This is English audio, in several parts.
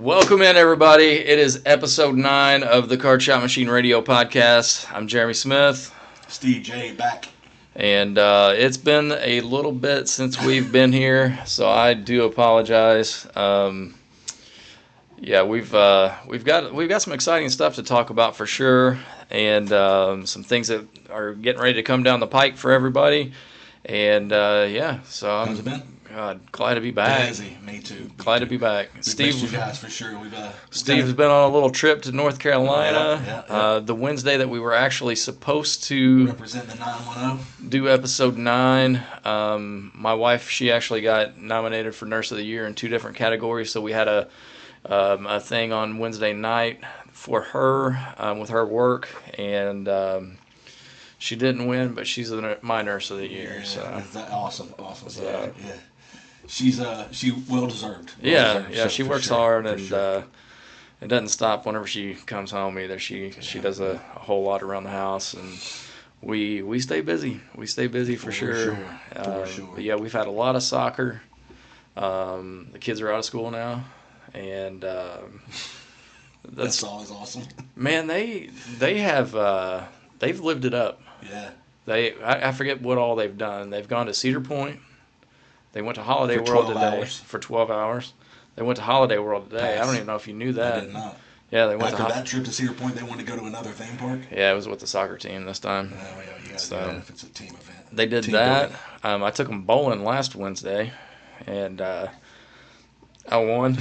Welcome in, everybody. It is episode 9 of the Card Shot Machine Radio podcast. I'm Jeremy Smith. Steve J. back. And it's been a little bit since we've been here, so I do apologize. We've got some exciting stuff to talk about for sure, and some things that are getting ready to come down the pike for everybody. And so How's it been? Glad to be back. Busy. Me too. Glad to be back. Steve, you guys for sure. Steve's been on a little trip to North Carolina. Yeah. The Wednesday that we were actually supposed to represent the 910. do episode 9. My wife, she actually got nominated for Nurse of the Year in 2 different categories. So we had a thing on Wednesday night for her with her work, and she didn't win, but she's my Nurse of the Year. Yeah, so awesome. So, yeah. She well deserved. She works hard, and it doesn't stop whenever she comes home either. She does a whole lot around the house, and we stay busy. We stay busy for sure. But yeah, we've had a lot of soccer. The kids are out of school now, and that's always awesome. Man, they have they've lived it up. Yeah. I forget what all they've done. They've gone to Cedar Point. They went to Holiday World today for 12 hours. They went to Holiday World today. I don't even know if you knew that. I did not. Yeah, they went After that trip to Cedar Point, they wanted to go to another theme park? Yeah, it was with the soccer team this time. Oh, yeah, you got to do that if it's a team event. They did that. I took them bowling last Wednesday, and I won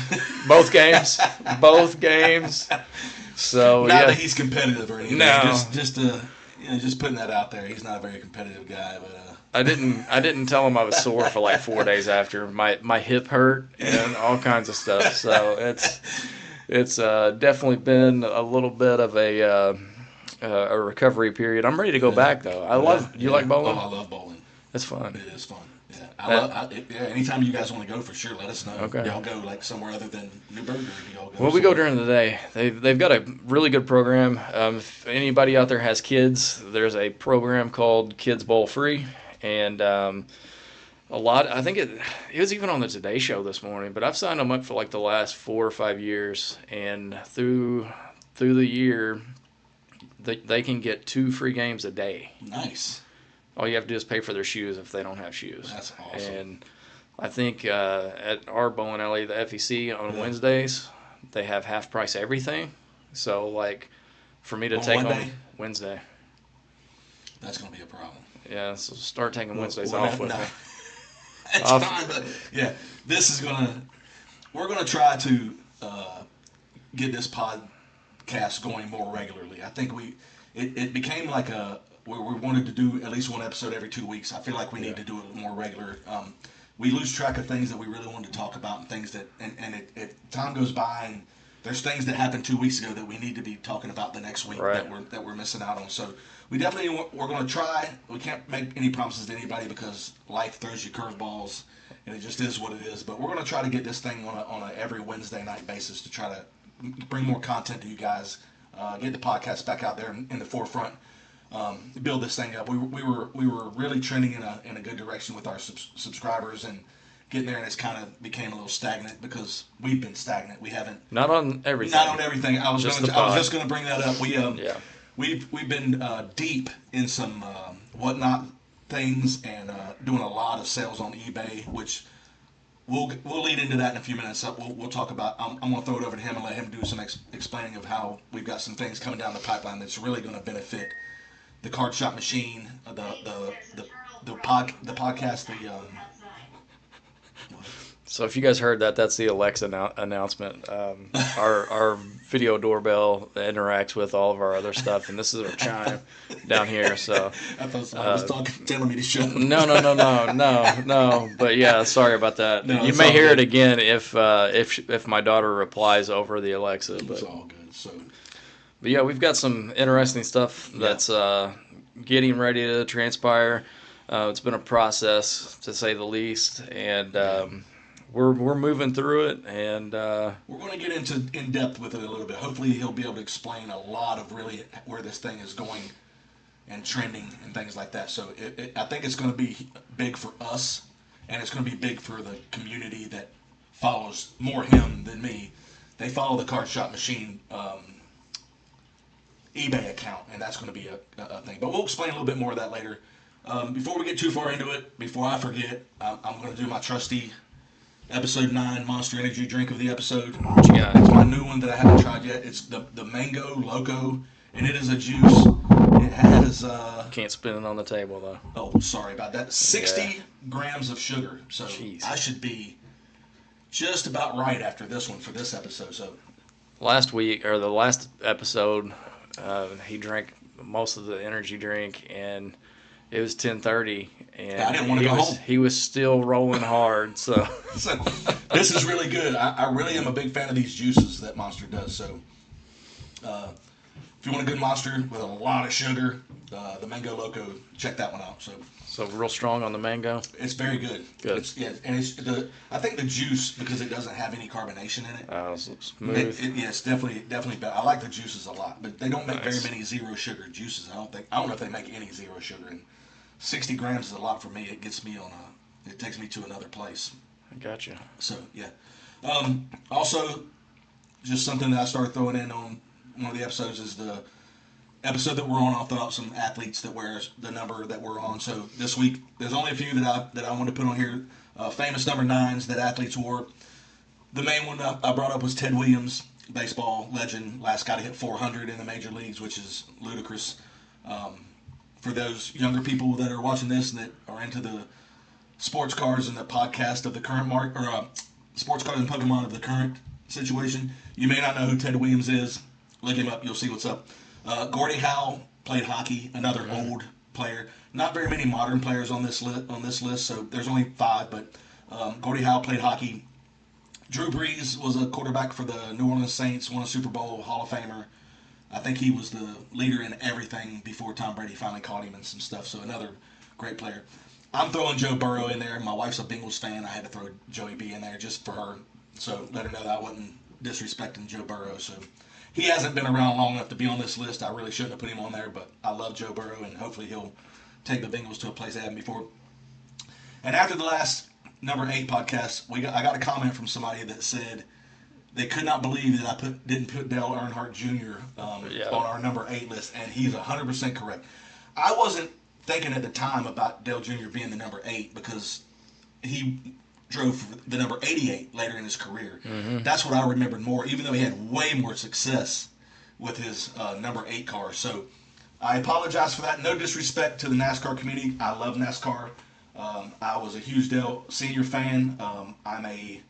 both games. Both games. So not that he's competitive or anything. No. Just putting that out there. He's not a very competitive guy, but I didn't tell him I was sore for like 4 days after. My hip hurt and all kinds of stuff. So it's definitely been a little bit of a recovery period. I'm ready to go back though. You like bowling? Oh, I love bowling. It's fun. It is fun. Yeah, anytime you guys want to go, for sure, let us know. Okay. Y'all go like somewhere other than Newburgh, or do y'all go? Well, we go during the day. They've got a really good program. If anybody out there has kids, there's a program called Kids Bowl Free, and I think it was even on the Today Show this morning. But I've signed them up for like the last 4 or 5 years, and through the year, they can get 2 free games a day. Nice. All you have to do is pay for their shoes if they don't have shoes. That's awesome. And I think at our bowling alley, the FEC, on Wednesdays, they have half price everything. So, like, for me to take on Wednesday. That's going to be a problem. Yeah, so start taking Wednesdays off with me. It's fine, but yeah, we're going to try to get this podcast going more regularly. I think it became like where we wanted to do at least one episode every 2 weeks. I feel like we need to do it more regular. We lose track of things that we really wanted to talk about, and things that time goes by, and there's things that happened 2 weeks ago that we need to be talking about the next week that we're missing out on. So we're going to try. We can't make any promises to anybody because life throws you curveballs, and it just is what it is. But we're going to try to get this thing on a every Wednesday night basis to try to bring more content to you guys, get the podcast back out there in the forefront. Build this thing up. We were really trending in a good direction with our subscribers, and getting there, and it's kind of became a little stagnant because we've been stagnant. We haven't not on everything. I was just going to bring that up. We've been deep in some whatnot things, and doing a lot of sales on eBay, which we'll lead into that in a few minutes. We'll talk about. I'm going to throw it over to him and let him do some explaining of how we've got some things coming down the pipeline that's really going to benefit the Card Shot Machine, the podcast, So if you guys heard that, that's the Alexa announcement. Our video doorbell interacts with all of our other stuff, and this is our chime down here. So I thought I was telling me to shut up. No. But yeah, sorry about that. No, you may hear it again if my daughter replies over the Alexa. But it's all good. So. But yeah, we've got some interesting stuff that's getting ready to transpire. It's been a process, to say the least, and we're moving through it. And we're going to get in depth with it a little bit. Hopefully, he'll be able to explain a lot of really where this thing is going and trending and things like that. So I think it's going to be big for us, and it's going to be big for the community that follows more him than me. they follow the Card Shop Machine eBay account, and that's going to be a thing. But we'll explain a little bit more of that later. Before we get too far into it, before I forget, I'm going to do my trusty episode 9 Monster Energy drink of the episode. What you got? It's my new one that I haven't tried yet. It's the Mango Loco, and it is a juice. It has Can't spin it on the table though. oh, sorry about that. 60 grams of sugar. So Jeez. I should be just about right after this one for this episode. So Last week or the last episode, he drank most of the energy drink, and it was 10:30, and I didn't want to go home. He was still rolling hard, so. So this is really good. I really am a big fan of these juices that Monster does. So if you want a good Monster with a lot of sugar, the Mango Loco, check that one out. So real strong on the mango. It's very good. Good. And I think the juice, because it doesn't have any carbonation in it. Smooth. It's definitely better. I like the juices a lot, but they don't make Nice. very many zero sugar juices. I don't know if they make any zero sugar. And 60 grams is a lot for me. It gets me it takes me to another place. I gotcha. So yeah. Also, just something that I started throwing in on one of the episodes is the episode that we're on. I'll throw out some athletes that wears the number that we're on. So this week, there's only a few that I want to put on here. Famous number 9s that athletes wore. The main one I brought up was Ted Williams, baseball legend. Last guy to hit 400 in the major leagues, which is ludicrous. For those younger people that are watching this and that are into the sports cards and the podcast of the current sports cards and Pokemon of the current situation, you may not know who Ted Williams is. Look him up, you'll see what's up. Gordie Howe played hockey, another old player. Not very many modern players on this list, so there's only 5. But Gordie Howe played hockey. Drew Brees was a quarterback for the New Orleans Saints, won a Super Bowl, Hall of Famer. I think he was the leader in everything before Tom Brady finally caught him and some stuff. So another great player. I'm throwing Joe Burrow in there. My wife's a Bengals fan. I had to throw Joey B in there just for her. So let her know that I wasn't disrespecting Joe Burrow. So he hasn't been around long enough to be on this list. I really shouldn't have put him on there, but I love Joe Burrow, and hopefully he'll take the Bengals to a place they haven't before. And after the last number 8 podcast, I got a comment from somebody that said they could not believe that I didn't put Dale Earnhardt Jr. On our number 8 list, and he's 100% correct. I wasn't thinking at the time about Dale Jr. being the number 8 because he drove the number 88 later in his career. Mm-hmm. That's what I remembered more, even though he had way more success with his number 8 car. So I apologize for that. No disrespect to the NASCAR community. I love NASCAR. I was a huge Dale Sr. fan. I'm a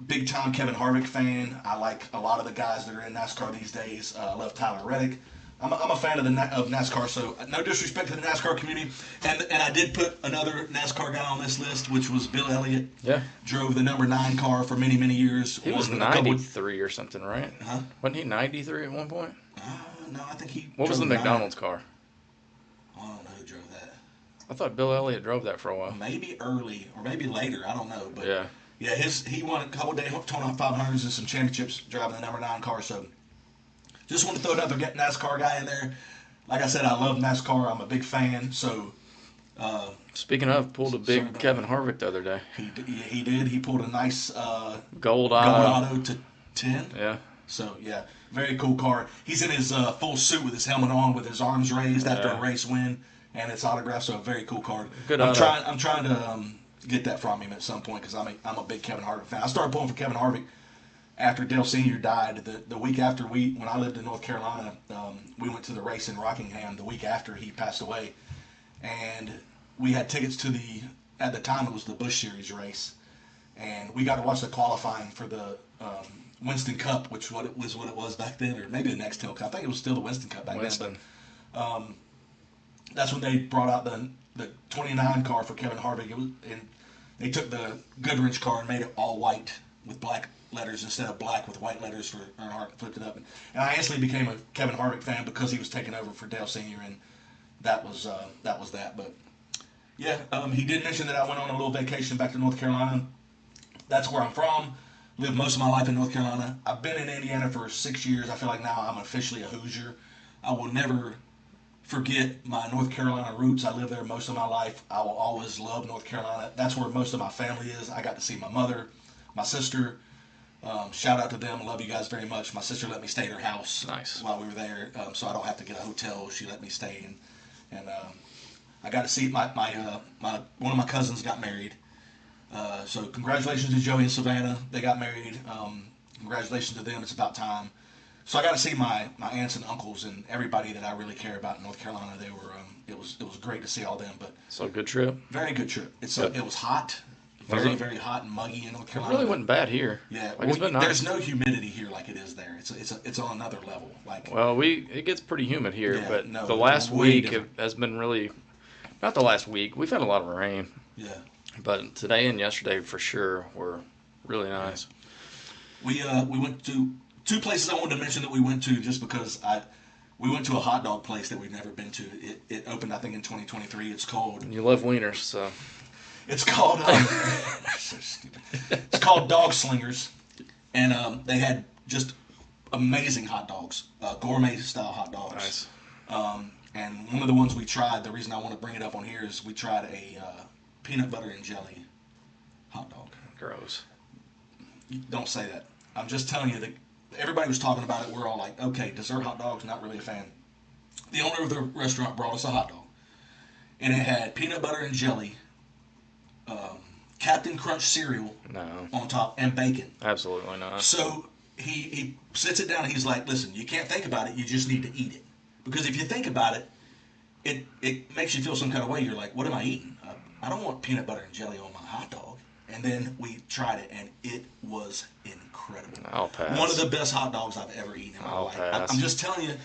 big-time Kevin Harvick fan. I like a lot of the guys that are in NASCAR these days. I love Tyler Reddick. I'm a fan of NASCAR, so no disrespect to the NASCAR community. And I did put another NASCAR guy on this list, which was Bill Elliott. Yeah. Drove the number 9 car for many, many years. He was 93 or something, right? Huh? Wasn't he 93 at one point? No, I think he. What was the 9. McDonald's car? I don't know who drove that. I thought Bill Elliott drove that for a while. Maybe early, or maybe later. I don't know. But yeah. Yeah, he won a couple of Daytona 500s and some championships driving the number 9 car. So just want to throw another NASCAR guy in there. Like I said, I love NASCAR. I'm a big fan. So speaking of, pulled a big Kevin Harvick the other day. He did. He pulled a nice gold auto to 10. Yeah. So yeah, very cool car. He's in his full suit with his helmet on, with his arms raised after a race win, and it's autographed. So a very cool card. Good. I'm trying to get that from him at some point because I'm a big Kevin Harvick fan. I started pulling for Kevin Harvick after Dale Sr. died. The week after when I lived in North Carolina, we went to the race in Rockingham the week after he passed away, and we had tickets to at the time it was the Busch Series race, and we got to watch the qualifying for the Winston Cup, which was what it was back then, or maybe the Nextel Cup. I think it was still the Winston Cup back then. But that's when they brought out the 29 car for Kevin Harvick. And they took the Goodwrench car and made it all white with black letters instead of black with white letters for Earnhardt. Flipped it up, and I instantly became a Kevin Harvick fan because he was taking over for Dale Sr. and that was that. But yeah, he did mention that I went on a little vacation back to North Carolina. That's where I'm from. Lived most of my life in North Carolina. I've been in Indiana for 6 years. I feel like now I'm officially a Hoosier. I will never forget my North Carolina roots. I lived there most of my life. I will always love North Carolina. That's where most of my family is. I got to see my mother, my sister, Shout out to them. Love you guys very much. My sister let me stay at her house Nice. while we were there, so I don't have to get a hotel. She let me stay, and I got to see my one of my cousins got married. So congratulations to Joey and Savannah. They got married. Congratulations to them. It's about time. So I got to see my aunts and uncles and everybody that I really care about in North Carolina. They were it was great to see all them. But So good trip. very good trip. Good. It was hot, Was very it? very hot and muggy in North It Carolina. really wasn't bad here. Yeah, Like, it's been nice. there's no humidity here like it is there. It's on another level. Like Well, it gets pretty humid here, Yeah, but no, the last way week different. has been really, not the last week. We've had a lot of rain, yeah, but today and yesterday for sure were really nice. we went to two places I wanted to mention that we went to just because we went to a hot dog place that we've never been to. It opened I think in 2023. You love wieners, so It's called so stupid. It's called Dog Slingers, and they had just amazing hot dogs, gourmet style hot dogs. nice. And one of the ones we tried, the reason I want to bring it up on here is we tried a peanut butter and jelly hot dog. Gross. Don't say that. I'm just telling you that everybody was talking about it. We're all like, okay, dessert hot dogs, not really a fan. The owner of the restaurant brought us a hot dog, and it had peanut butter and jelly, Captain Crunch cereal No, on top, and bacon. absolutely not. So he sits it down and he's like, listen, you can't think about it, you just need to eat it. Because if you think about it, it makes you feel some kind of way. You're like, what am I eating? I don't want peanut butter and jelly on my hot dog. And then we tried it, and it was incredible. I'll pass. One of the best hot dogs I've ever eaten in my I'll life. pass. I'm just telling you,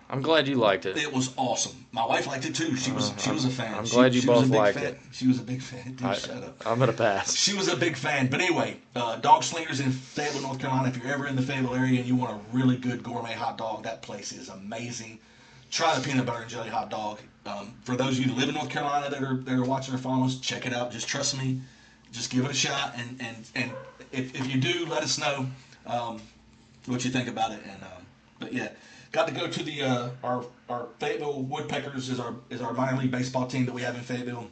I'm glad you liked it. it was awesome. My wife liked it too. She was a fan. I'm glad you she was both a big liked fan. it. She was a big fan. Dude, shut up. I'm gonna pass. She was a big fan. But anyway, Dog Slingers in Fayetteville, North Carolina. If you're ever in the Fayetteville area and you want a really good gourmet hot dog, that place is amazing. Try the peanut butter and jelly hot dog. For those of you that live in North Carolina that are watching or following us, check it out. Just trust me. Just give it a shot. And if you do, let us know what you think about it. And but yeah, got to go to the our Fayetteville Woodpeckers is our minor league baseball team that we have in Fayetteville,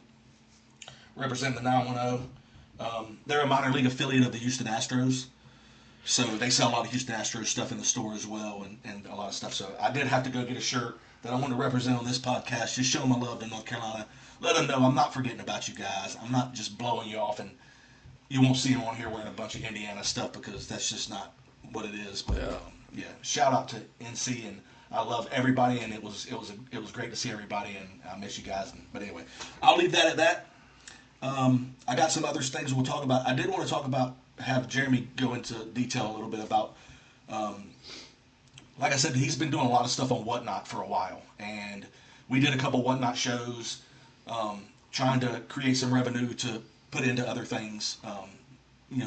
representing the 910. They're a minor league affiliate of the Houston Astros, so they sell a lot of Houston Astros stuff in the store as well, and a lot of stuff. So I did have to go get a shirt that I want to represent on this podcast. Just show my love to North Carolina. Let them know I'm not forgetting about you guys. I'm not just blowing you off, and you won't see them on here wearing a bunch of Indiana stuff because that's just not what it is. But yeah, shout out to NC, and I love everybody, and it was great to see everybody, and I miss you guys. But anyway, I'll leave that at that. I got some other things we'll talk about. I did want to have Jeremy go into detail a little bit about, like I said, he's been doing a lot of stuff on Whatnot for a while, and we did a couple Whatnot shows, trying to create some revenue to put into other things,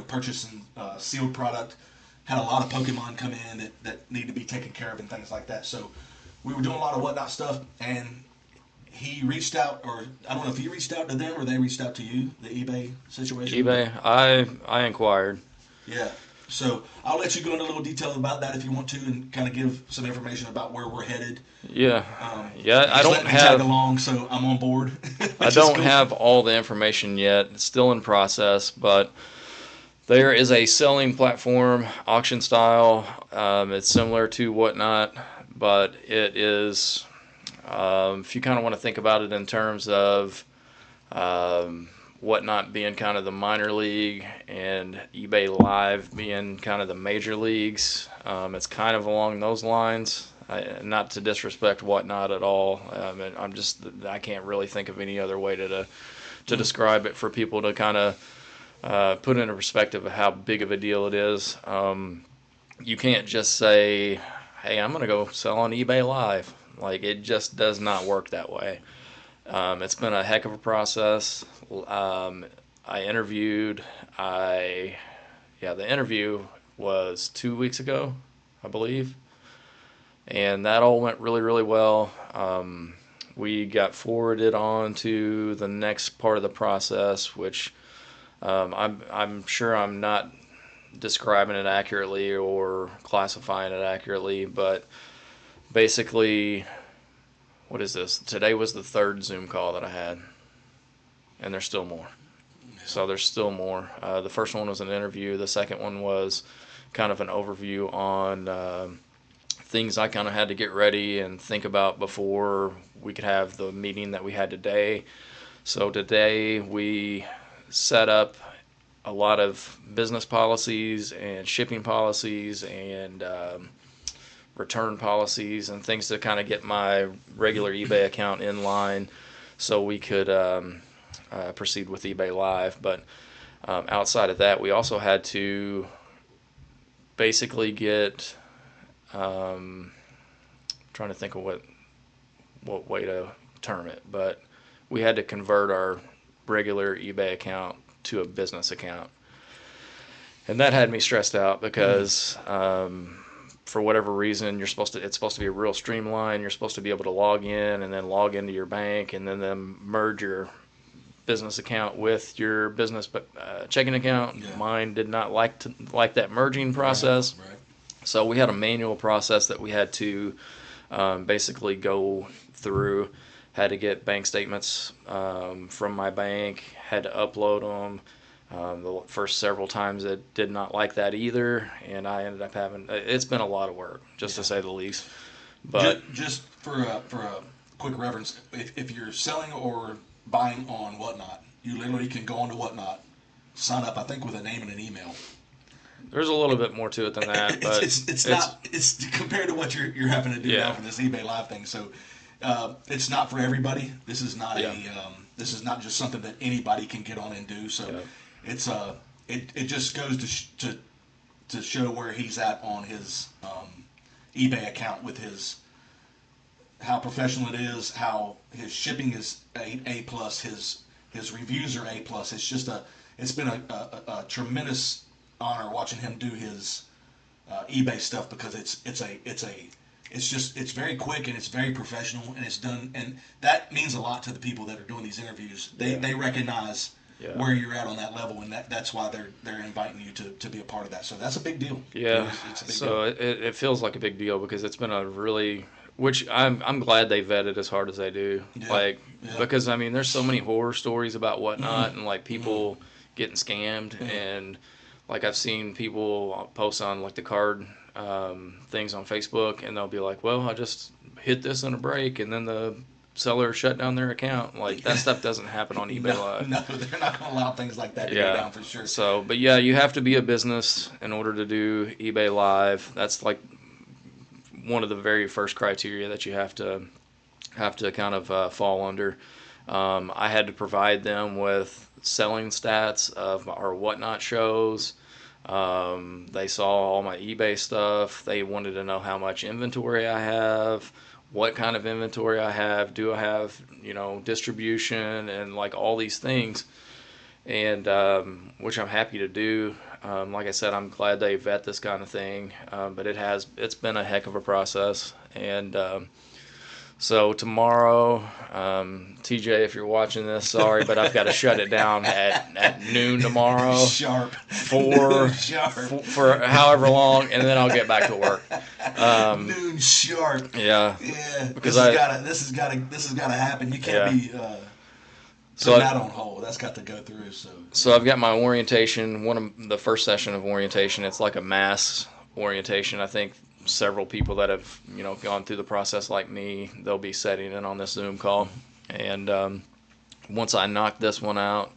purchasing sealed product. Had a lot of Pokemon come in that need to be taken care of and things like that. So we were doing a lot of Whatnot stuff, and he reached out, or I don't know if he reached out to them or they reached out to you, the eBay situation. eBay. I inquired. Yeah. So I'll let you go into a little detail about that if you want to, and kind of give some information about where we're headed. Yeah. I He's don't letting me tag have. along, so I'm on board. I don't have all the information yet. It's still in process, but there is a selling platform, auction style. It's similar to Whatnot, but it is. If you kind of want to think about it in terms of Whatnot being kind of the minor league and eBay Live being kind of the major leagues, it's kind of along those lines. Not to disrespect Whatnot at all. I can't really think of any other way to describe it for people to kind of put into perspective of how big of a deal it is. You can't just say, hey, I'm going to go sell on eBay Live. Like, it just does not work that way. It's been a heck of a process. I interviewed. The interview was 2 weeks ago, I believe. And that all went really, really well. We got forwarded on to the next part of the process, which I'm sure I'm not describing it accurately or classifying it accurately, but basically, what is this? Today was the third Zoom call that I had, and there's still more. So there's still more. The first one was an interview. The second one was kind of an overview on things I kind of had to get ready and think about before we could have the meeting that we had today. So today we set up a lot of business policies and shipping policies and return policies and things to kind of get my regular eBay account in line so we could proceed with eBay Live. But outside of that, we also had to basically get trying to think of what way to term it, but we had to convert our regular eBay account to a business account, and that had me stressed out because for whatever reason it's supposed to be a real streamline. You're supposed to be able to log in and then log into your bank and then merge your business account with your business checking account. Yeah. Mine did not like that merging process. Right. So we had a manual process that we had to basically go through. Had to get bank statements from my bank, had to upload them. The first several times it did not like that either, and I ended up it's been a lot of work, just to say the least. But just for a quick reference, if you're selling or buying on Whatnot, you literally can go onto Whatnot, sign up, I think, with a name and an email. There's a little bit more to it than that, but it's compared to what you're having to do now for this eBay Live thing. So it's not for everybody. This is not this is not just something that anybody can get on and do. So it's it just goes to show where he's at on his eBay account with how professional it is, how his shipping is A plus, his reviews are A plus. It's been a tremendous honor watching him do his eBay stuff because it's very quick and it's very professional and it's done, and that means a lot to the people that are doing these interviews. They recognize where you're at on that level, and that's why they're inviting you to be a part of that. So that's a big deal. Yeah. It's a big deal. It feels like a big deal because it's been a really, which I'm glad they vetted as hard as they do. Yeah. Because I mean there's so many horror stories about Whatnot and like people getting scammed and like I've seen people post on like the card things on Facebook and they'll be like, well, I just hit this on a break and then the seller shut down their account. Like that stuff doesn't happen on eBay Live. No, they're not going to allow things like that to go down for sure. So, but yeah, you have to be a business in order to do eBay Live. That's like one of the very first criteria that you have to kind of fall under. I had to provide them with selling stats of our Whatnot shows. They saw all my eBay stuff. They wanted to know how much inventory I have, what kind of inventory I have, do I have, distribution and like all these things, and which I'm happy to do. Like I said, I'm glad they vet this kind of thing, but it's been a heck of a process. And so tomorrow, TJ, if you're watching this, sorry, but I've got to shut it down at noon tomorrow. Sharp. For however long, and then I'll get back to work. Noon sharp. Yeah. Yeah. Because this has got to happen. You can't be putting that on hold. That's got to go through. So I've got my orientation. One of the first session of orientation. It's like a mass orientation. I think several people that have gone through the process like me, they'll be setting in on this Zoom call, and once I knock this one out,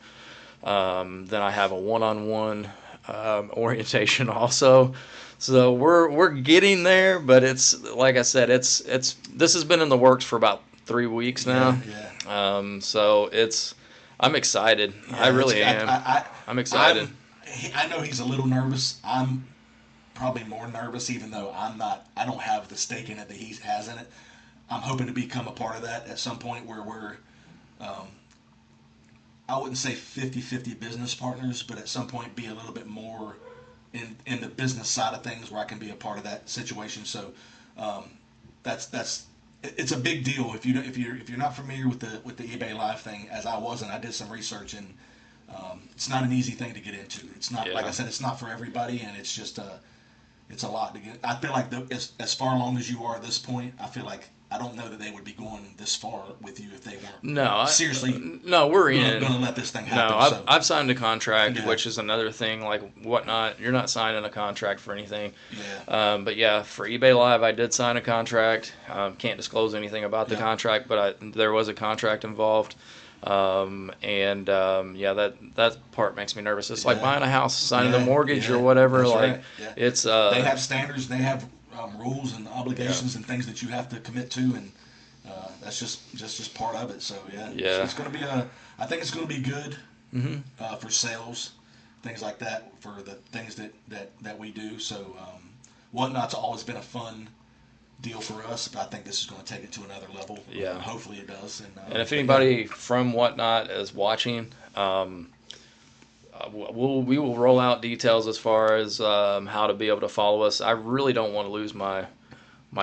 then I have a one-on-one orientation also. So we're getting there, but it's like I said, it's this has been in the works for about 3 weeks now. So I'm excited. I really am. I'm excited. I know he's a little nervous. I'm probably more nervous, even though I don't have the stake in it that he has in it. I'm hoping to become a part of that at some point where we're, I wouldn't say 50-50 business partners, but at some point be a little bit more in the business side of things where I can be a part of that situation. So it's a big deal. If you're not familiar with the eBay Live thing, as I wasn't, I did some research, and it's not an easy thing to get into. It's not, like I said, it's not for everybody, and it's a lot to get. I feel like as far along as you are at this point, I feel like I don't know that they would be going this far with you if they weren't seriously. No, we're in. Going to let this thing happen. No, I've signed a contract, which is another thing. Like Whatnot, you're not signing a contract for anything. Yeah. But yeah, for eBay Live, I did sign a contract. Can't disclose anything about the contract, but there was a contract involved. That part makes me nervous. It's like buying a house, signing a mortgage or whatever. That's like right. it's they have standards, they have rules and obligations and things that you have to commit to, and that's just part of it. So it's going to be I think it's going to be good for sales, things like that, for the things that we do. So Whatnot's always been a fun deal for us, but I think this is going to take it to another level. Yeah. Hopefully it does. And if anybody from Whatnot is watching, we will roll out details as far as how to be able to follow us. I really don't want to lose my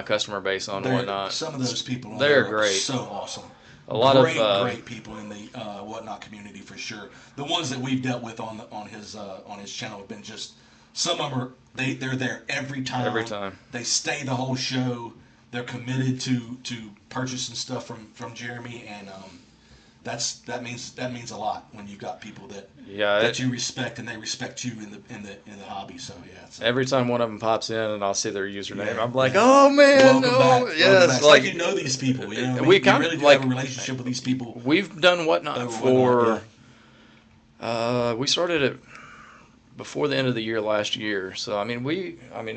customer base on Whatnot. Some of those people, they're great, so awesome. A lot of great people in the Whatnot community for sure. The ones that we've dealt with on his channel have been just. Some of them are they're there every time. Every time they stay the whole show. They're committed to purchasing stuff from Jeremy, and that means a lot when you've got people that you respect and they respect you in the hobby. So every time one of them pops in and I'll see their username, I'm like, oh man, welcome back. Yes, it's like you know these people. You know, we kind of really have a relationship with these people. We've done Whatnot for. We started it before the end of the year last year. So I mean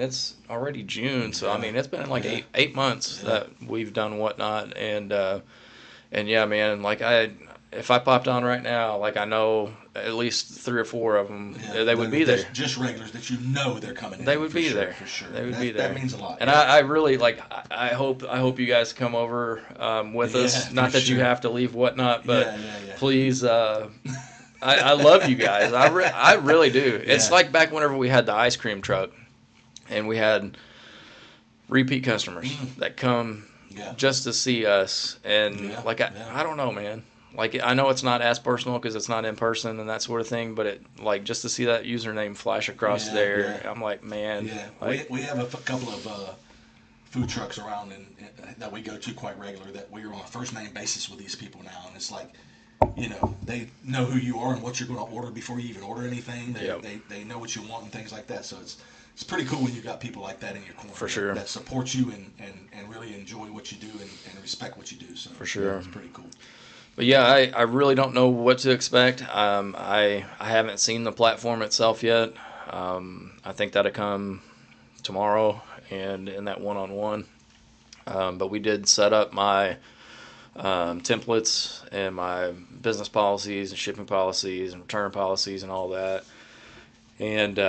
it's already June, so I mean it's been like 8 months that we've done Whatnot, and yeah, man, like if I popped on right now, like I know at least 3 or 4 of them, they would be there. Just regulars that you know they're coming in. They would be there for sure. They would be there. That means a lot. And I really like. I hope you guys come over with us. Not that you have to leave Whatnot, but please. I love you guys. I really do. It's like back whenever we had the ice cream truck, and we had repeat customers that come just to see us, and I don't know, man. Like I know it's not as personal because it's not in person and that sort of thing, but just to see that username flash across there, I'm like, man. Yeah, like, we have a couple of food trucks around and that we go to quite regular. That we're on a first name basis with these people now, and it's like. You know, they know who you are and what you're going to order before you even order anything. They know what you want and things like that. So it's pretty cool when you've got people like that in your corner. For sure. That support you and really enjoy what you do and respect what you do. So for sure. It's pretty cool. But yeah, I really don't know what to expect. I haven't seen the platform itself yet. I think that'll come tomorrow and in that one-on-one. But we did set up my templates and my business policies and shipping policies and return policies and all that, and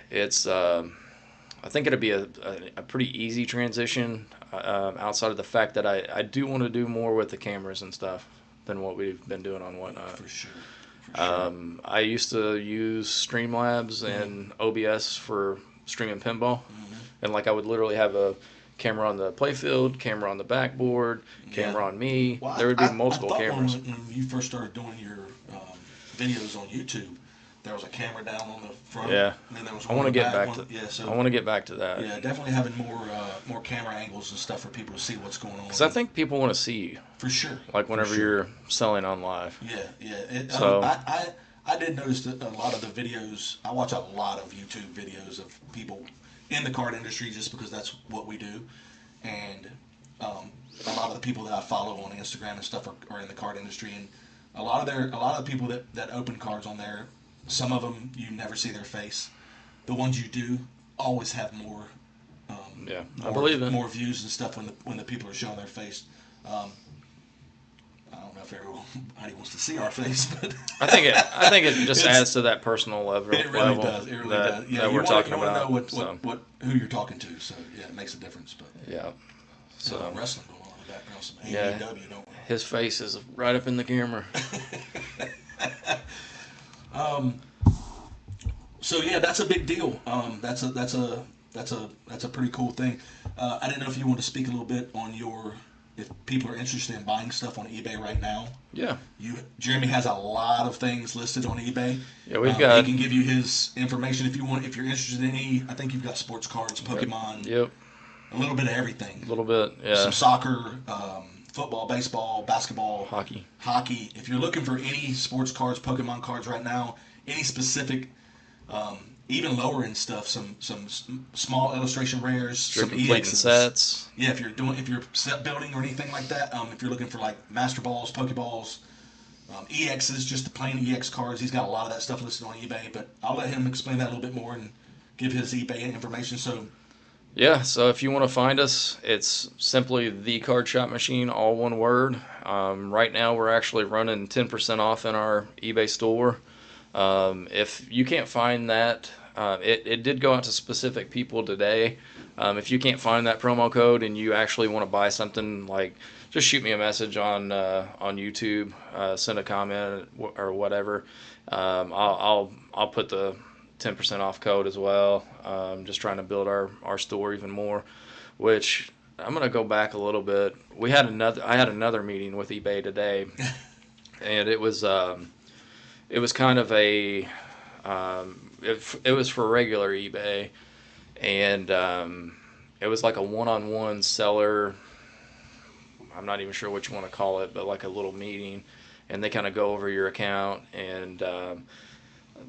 it's I think it'll be a pretty easy transition outside of the fact that I do want to do more with the cameras and stuff than what we've been doing on Whatnot. For sure. I used to use Streamlabs and OBS for streaming pinball, and like I would literally have a camera on the playfield, camera on the backboard, camera on me. Well, there would be multiple cameras. When you first started doing your videos on YouTube, there was a camera down on the front. Yeah. And then there was I want to get back to. I want to get back to that. Yeah, definitely having more camera angles and stuff for people to see what's going on. Because I think people want to see you. For sure. Like whenever you're selling on live. Yeah. So I did notice that a lot of the videos. I watch a lot of YouTube videos of people in the card industry just because that's what we do, and a lot of the people that I follow on Instagram and stuff are in the card industry, and a lot of the people that open cards on there, some of them you never see their face. The ones you do always have more. I believe it. More views and stuff when the people are showing their face. I don't know if everybody wants to see our face, but I think it just adds to that personal level. It really does. It really does. Yeah, that we're talking about. You want to know who you're talking to, so yeah, it makes a difference. But so wrestling going on in the background, some AEW, don't we? His face is right up in the camera. So yeah, that's a big deal. That's a pretty cool thing. I didn't know if you want to speak a little bit on if people are interested in buying stuff on eBay right now. Yeah. Jeremy has a lot of things listed on eBay. Yeah, we've got. He can give you his information if you want. If you're interested in any, I think you've got sports cards, Pokemon. Yep. a little bit of everything. A little bit, yeah. Some soccer, football, baseball, basketball, hockey. If you're looking for any sports cards, Pokemon cards right now, any specific, even lower end stuff, some small illustration rares, some complete EXs. sets. Yeah, if you're set building or anything like that, if you're looking for like Master Balls, Pokeballs, EXs, just the plain EX cards, he's got a lot of that stuff listed on eBay. But I'll let him explain that a little bit more and give his eBay information. So. Yeah, so if you want to find us, it's simply The Card Shop Machine, all one word. Right now, we're actually running 10% off in our eBay store. If you can't find that, it did go out to specific people today. If you can't find that promo code and you actually want to buy something, like, just shoot me a message on YouTube, send a comment or whatever. I'll put the 10% off code as well. Just trying to build our store even more, which I'm gonna go back a little bit. I had another meeting with eBay today, and it was kind of a it was for regular eBay, and it was like a one-on-one seller. I'm not even sure what you want to call it, but like a little meeting, and they kind of go over your account and.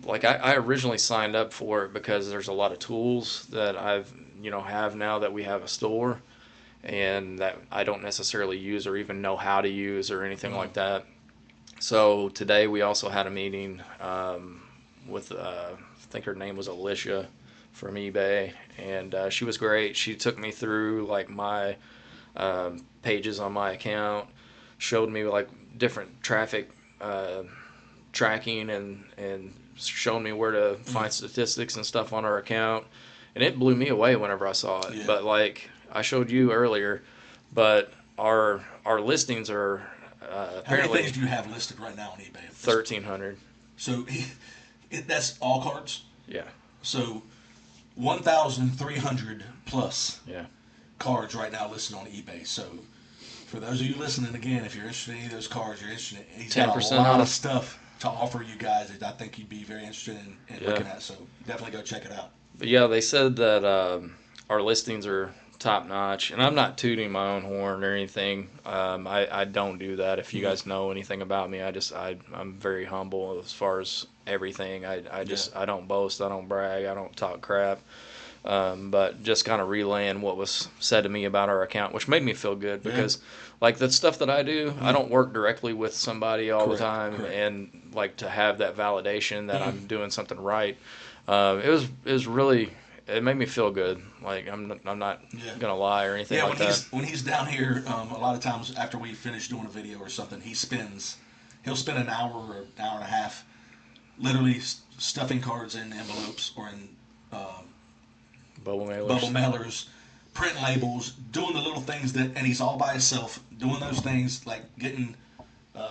Like I originally signed up for it because there's a lot of tools that I've have now that we have a store, and that I don't necessarily use or even know how to use or anything like that. So today we also had a meeting with I think her name was Alicia from eBay, and she was great. She took me through like my pages on my account, showed me like different traffic tracking and showing me where to find statistics and stuff on our account, and it blew me away whenever I saw it. Yeah. But like I showed you earlier, but our listings are apparently. How many things do you have listed right now on eBay? 1,300. So that's all cards. Yeah. So 1,300 plus. Yeah. Cards right now listed on eBay. So for those of you listening, again, if you're interested in any of those cards, you're interested. He's got a lot of stuff to offer you guys that I think you'd be very interested in looking at. So definitely go check it out. But yeah, they said that our listings are top notch, and I'm not tooting my own horn or anything. I don't do that. If you guys know anything about me, I'm very humble as far as everything. I don't boast, I don't brag, I don't talk crap. But just kind of relaying what was said to me about our account, which made me feel good because, like, the stuff that I do, I don't work directly with somebody all the time, and like to have that validation that I'm doing something right. It was really, it made me feel good. Like I'm not gonna lie or anything like that. When he's down here, a lot of times after we finish doing a video or something, he'll spend an hour or an hour and a half, literally stuffing cards in envelopes or in bubble mailers, printing labels, doing the little things and he's all by himself doing those things, like getting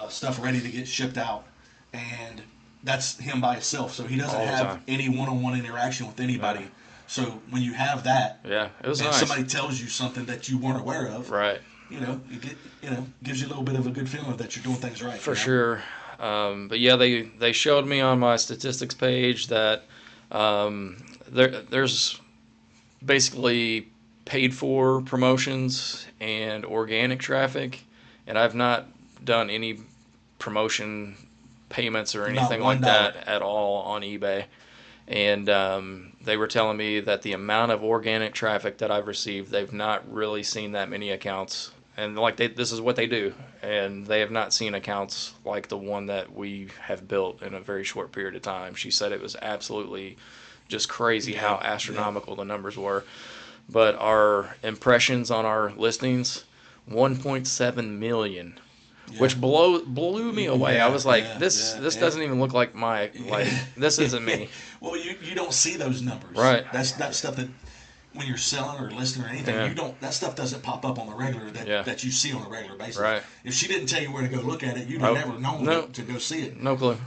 stuff ready to get shipped out, and that's him by himself. So he doesn't have any one-on-one interaction with anybody. Yeah. So when you have that, it was and nice. Somebody tells you something that you weren't aware of, right? Gives you a little bit of a good feeling that you're doing things right. For sure. But yeah, they showed me on my statistics page that there's basically paid for promotions and organic traffic, and I've not done any promotion payments or anything like that at all on eBay. And they were telling me that the amount of organic traffic that I've received, they've not really seen that many accounts, and like this is what they do, and they have not seen accounts like the one that we have built in a very short period of time. She said it was absolutely just crazy how astronomical the numbers were. But our impressions on our listings, 1.7 million, which blew me away. I was like, this doesn't even look like this isn't me. Well, you don't see those numbers. Right. That's not stuff that when you're selling or listing or anything, that stuff doesn't pop up on the regular that you see on a regular basis. Right. If she didn't tell you where to go look at it, you'd have never known to go see it. No clue.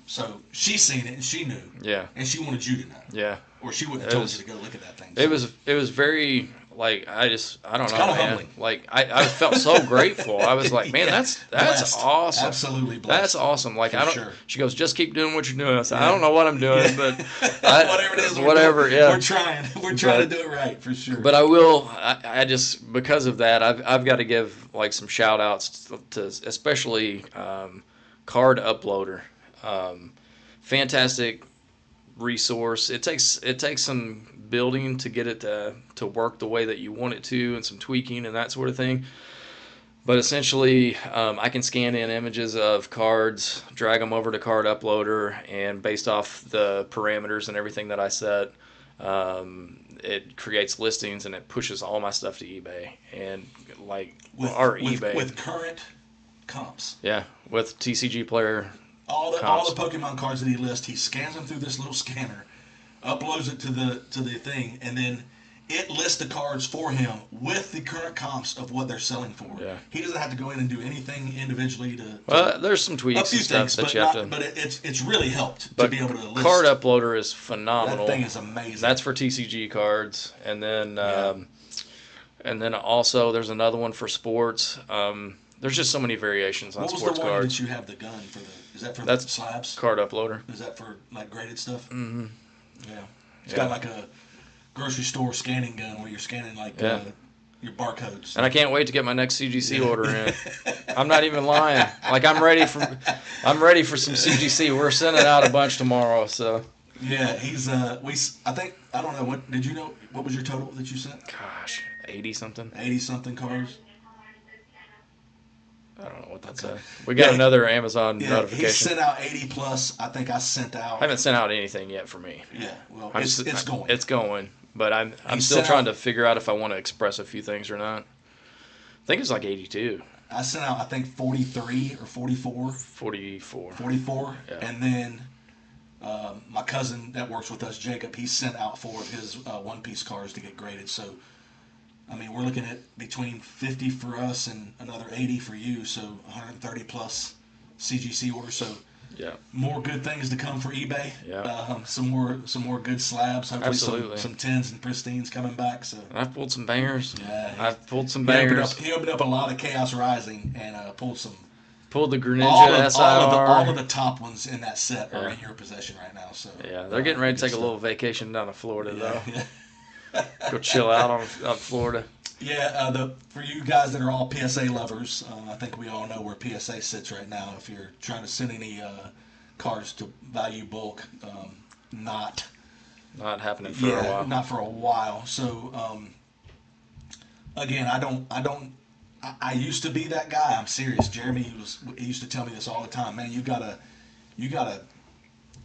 So she's seen it and she knew. Yeah. And she wanted you to know. Yeah. Or she wouldn't have told you to go look at that thing. So. It was very, Like I don't know, kinda man. humbling. Like I felt so grateful. I was like, man, Yeah. that's Blessed. awesome. Absolutely blessed. That's awesome. Like For I don't. sure. She goes, just keep doing what you're doing. I said, Yeah. I don't know what I'm doing, Yeah. but Whatever it is, whatever. doing, Yeah, we're trying. We're trying to do it right for sure. But I will. I just because of that, I've got to give like some shout outs to especially Card Uploader. Fantastic resource. It takes some building to get it to work the way that you want it to, and some tweaking and that sort of thing. But essentially, I can scan in images of cards, drag them over to Card Uploader, and based off the parameters and everything that I set, it creates listings and it pushes all my stuff to eBay and eBay with current comps. Yeah, with TCG Player. All the Pokemon cards that he lists, he scans them through this little scanner, uploads it to the thing, and then it lists the cards for him with the current comps of what they're selling for. Yeah. He doesn't have to go in and do anything individually Well, there's some tweaks a few and stuff things, that but you have not, to. but it's really helped But to be able to list. Card Uploader is phenomenal. That thing is amazing. That's for TCG cards, and then also there's another one for sports. There's just so many variations on what was sports the one cards. that you have the gun for the? Is that for That's the slabs? Card Uploader. Is that for like graded stuff? Mm-hmm. Yeah. It's got like a grocery store scanning gun where you're scanning like your barcodes. And I can't wait to get my next CGC order in. I'm not even lying. Like I'm ready for some CGC. We're sending out a bunch tomorrow. So yeah, he's I think I don't know what did you know what was your total that you sent? gosh, 80 something. 80 something cards. I don't know what that said. We got another Amazon He notification. sent out 80 plus. I think I sent out. I haven't sent out anything yet for me. Yeah, well, It's going. It's going, but I'm He still sent trying out- to figure out if I want to express a few things or not. I think it's like 82, I sent out I think 43 or 44. 44. 44, Yeah. and then my cousin that works with us, Jacob, he sent out 4 of his One Piece cards to get graded. So, I mean, we're looking at between 50 for us and another 80 for you. So 130 plus CGC orders. So Yeah. more good things to come for eBay. Yeah. Some more good slabs. Hopefully Absolutely. some 10s and pristines coming back. So I've pulled some bangers. yeah, I've pulled some he opened bangers. up, he opened up a lot of Chaos Rising and pulled some. Pulled the Greninja All SIR. of the top ones in that set are in your possession right now. So Yeah, they're getting ready to take a little vacation down to Florida, though. Go chill out on Florida. Yeah, for you guys that are all PSA lovers, I think we all know where PSA sits right now. If you're trying to send any cards to Value Bulk, not happening for a while. not for a while. So again, I used to be that guy. I'm serious. Jeremy he used to tell me this all the time. Man, you gotta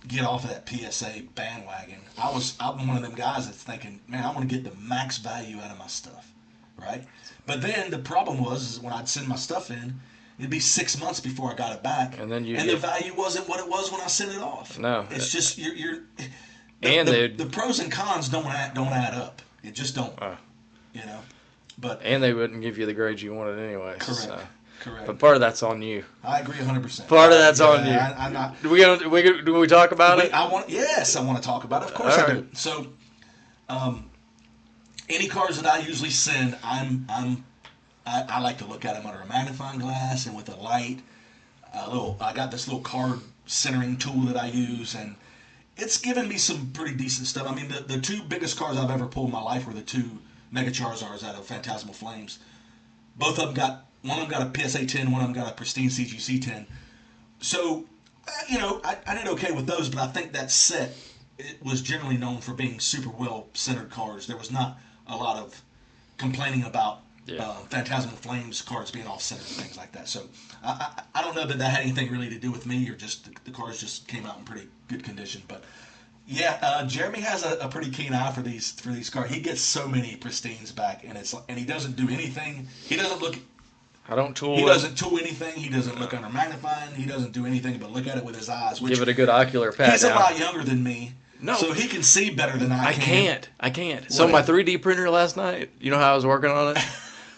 get off of that PSA bandwagon. I'm one of them guys that's thinking, man, I want to get the max value out of my stuff, right? But then the problem was when I'd send my stuff in, it'd be 6 months before I got it back, And then the value wasn't what it was when I sent it off. No. It's just And the pros and cons don't add up. It just don't. Uh. You know, but And they wouldn't give you the grades you wanted anyway. correct, So. correct. But part of that's on you. I agree 100%. Part of that's on you. I'm not. Do we talk about it? I want to talk about it. Of course All I do. right. So, any cards that I usually send, I like to look at them under a magnifying glass and with a light. I got this little card centering tool that I use, and it's given me some pretty decent stuff. I mean, the 2 biggest cards I've ever pulled in my life were the 2 Mega Charizards out of Phantasmal Flames. Both of them one of them got a PSA 10, one of them got a pristine CGC 10. So, I did okay with those, but I think that set, it was generally known for being super well-centered cards. There was not a lot of complaining about Phantasmal Flames cards being off-centered and things like that. So, I don't know that had anything really to do with me, or just the cards just came out in pretty good condition. But, yeah, Jeremy has a pretty keen eye for these cards. He gets so many pristines back, and he doesn't do anything. He doesn't look... I don't tool He it. doesn't tool anything. He doesn't look under magnifying. He doesn't do anything but look at it with his eyes. Which Give it a good ocular pat he's down. a lot younger than me. No. So he can see better than I I can't. So my 3D printer last night, you know how I was working on it?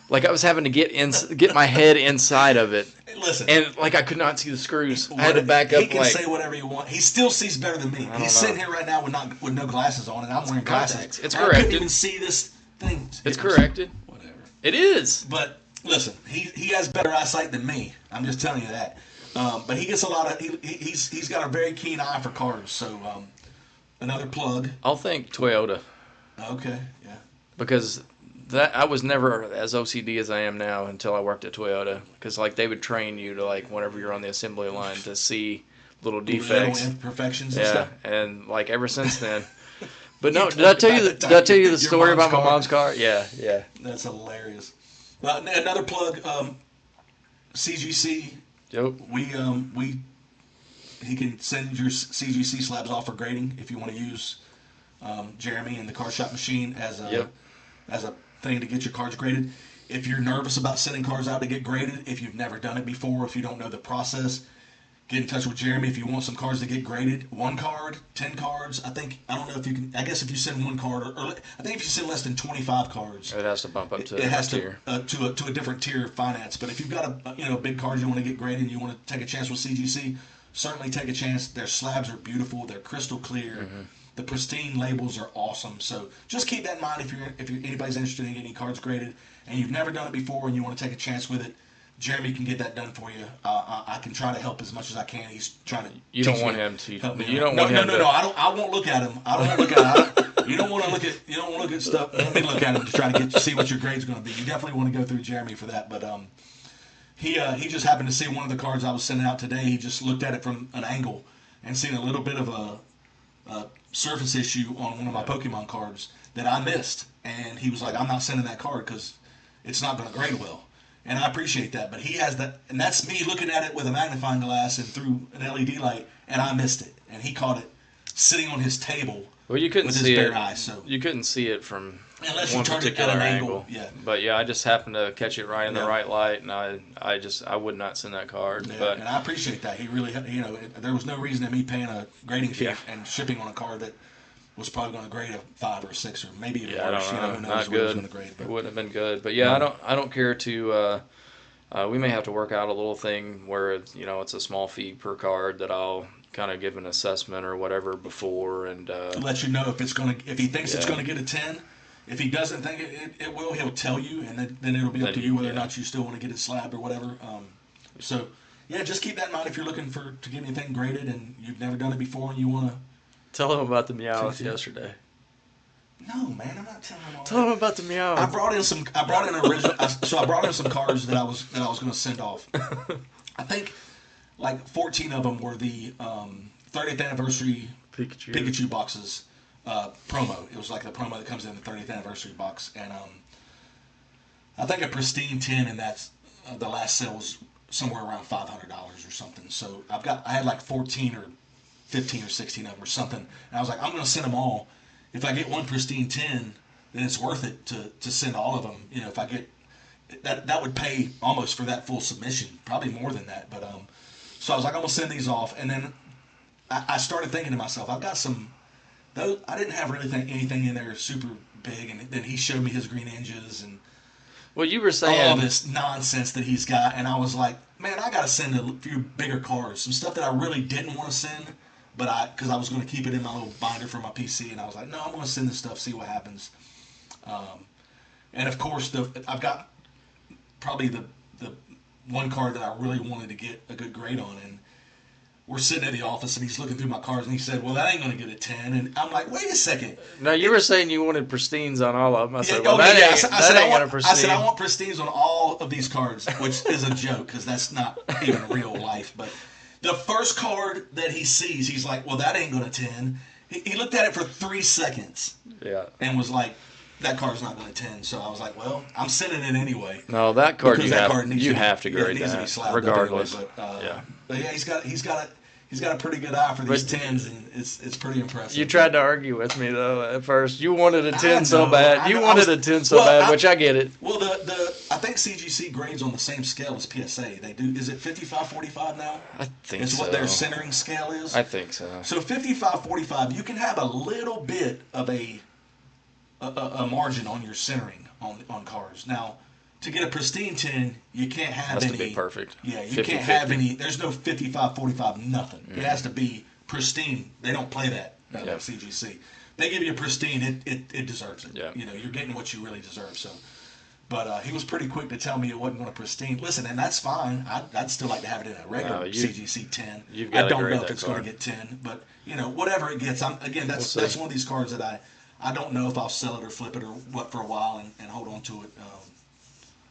Like I was having to get my head inside of it. Listen. And like I could not see the screws. I had to back up. He can say whatever you want. He still sees better than me. He's sitting here right now with no glasses on, and I'm wearing glasses. Contacts. It's I corrected. couldn't even see this thing. It's corrected. Whatever. It is. But listen, he has better eyesight than me. I'm just telling you that. But he gets a lot of. He's got a very keen eye for cars. So another plug. I'll think Toyota. Okay. Yeah. Because that I was never as OCD as I am now until I worked at Toyota. Because like they would train you to like whenever you're on the assembly line to see little defects, little imperfections. And yeah, stuff. and like ever since then. But no, You did I tell talked you? about Did the I tell you the your story mom's about my car. mom's car? Yeah, yeah. That's hilarious. Another plug. CGC. Yep. He can send your CGC slabs off for grading if you want to use Jeremy and the car shop machine as a thing to get your cars graded. If you're nervous about sending cars out to get graded, if you've never done it before, if you don't know the process, get in touch with Jeremy if you want some cars to get graded. 1 card, 10 cards. I don't know if you can. I guess if you send 1 card, or I think if you send less than 25 cards, It has to bump up to it has tier. to a different tier of finance. But if you've got a big card you want to get graded and you want to take a chance with CGC, certainly take a chance. Their slabs are beautiful. They're crystal clear. Mm-hmm. The pristine labels are awesome. So just keep that in mind if anybody's interested in getting cards graded and you've never done it before and you want to take a chance with it. Jeremy can get that done for you. I can try to help as much as I can. He's trying to. You don't want him to. Help me You out. don't want him to. No. I won't look at him. I don't want to look at him. You don't want to look at. You don't want to look at stuff. Let me look at him to try to see what your grade's going to be. You definitely want to go through Jeremy for that. But he just happened to see one of the cards I was sending out today. He just looked at it from an angle and seen a little bit of a surface issue on one of my Pokemon cards that I missed, and he was like, "I'm not sending that card because it's not going to grade well." And I appreciate that, but he has that, and that's me looking at it with a magnifying glass and through an LED light, and I missed it, and he caught it sitting on his table. Well, you couldn't with his see bare it. eyes, so You couldn't see it from unless you one turned it at particular an angle. yeah. But yeah, I just happened to catch it right in the Yeah. right light, and I would not send that card. Yeah, But and I appreciate that. He really, there was no reason in me paying a grading fee Yeah. and shipping on a card that was probably going to grade a 5 or a 6 or maybe even yeah, I worse. don't know. Who knows Not what it was good. going to grade. It But wouldn't have been good. But yeah, No. I don't care to. We may have to work out a little thing where it's a small fee per card that I'll kind of give an assessment or whatever before, and let you know if he thinks it's Yeah. going to get a 10. If he doesn't think it will, he'll tell you, and then it'll be up to you whether or not you still want to get it slabbed or whatever. So, yeah, just keep that in mind if you're looking to get anything graded and you've never done it before and you want to. tell him about the Meowth Seriously? yesterday. No, man, I'm not telling him all Tell that. him about the Meowth. I brought in original. So I brought in some cards that I was going to send off. I think like 14 of them were the 30th anniversary Pikachu boxes promo. It was like the promo that comes in the 30th anniversary box, and I think a pristine 10 in that the last sale was somewhere around $500 or something. So I had like 14 or 15 or 16 of them or something, and I was like, I'm going to send them all. If I get one pristine 10, then it's worth it to send all of them. If I get that would pay almost for that full submission, probably more than that. But so I was like, I'm gonna send these off, and then I started thinking to myself, I've got some. Those I didn't have really anything in there super big, and then he showed me his green ninjas and Well, you were saying all this nonsense that he's got, and I was like, man, I gotta send a few bigger cards, some stuff that I really didn't want to send, but because I was gonna keep it in my little binder for my PC, and I was like, no, I'm gonna send this stuff, see what happens. And of course, I've got probably the one card that I really wanted to get a good grade on, and we're sitting at the office, and he's looking through my cards, and he said, well, that ain't going to get a 10, and I'm like, wait a second. No, you were saying you wanted pristines on all of them. I said, Yeah, well, that ain't, I said, that ain't got a pristine. I said, I want pristines on all of these cards, which is a joke, because that's not even real life, but the first card that he sees, he's like, well, that ain't going to 10. He looked at it for 3 seconds, Yeah. and was like, that card's not going to 10. So I was like, well, I'm sending it anyway. No, that card Because you that have card needs you to be- have to yeah, it grade needs to be that slabbed up regardless. anyway, Yeah. But yeah, he's got a pretty good eye for these But- 10s, and it's pretty impressive. You tried to argue with me though at first. You wanted a I 10 so know, bad. I You know. wanted a 10 so Well, bad, which I get it. Well, I think CGC grades on the same scale as PSA. They do. Is it 55-45 now? I think It's so. what their centering scale is. I think so. So 55-45, you can have a little bit of a margin on your centering on cars. Now, to get a pristine 10, you can't have Has any. to be perfect. Yeah, you 50-50. can't have any. There's no 55-45 nothing. It has to be pristine. They don't play that at Yep. CGC. they give you a pristine, it deserves it. Yeah. You know, you're getting what you really deserve. So, but he was pretty quick to tell me it wasn't going to pristine. Listen, and that's fine. I'd still like to have it in a regular CGC 10. I don't know if it's going to get 10, but you know, whatever it gets. That's one of these cards that I don't know if I'll sell it or flip it or what for a while and hold on to it.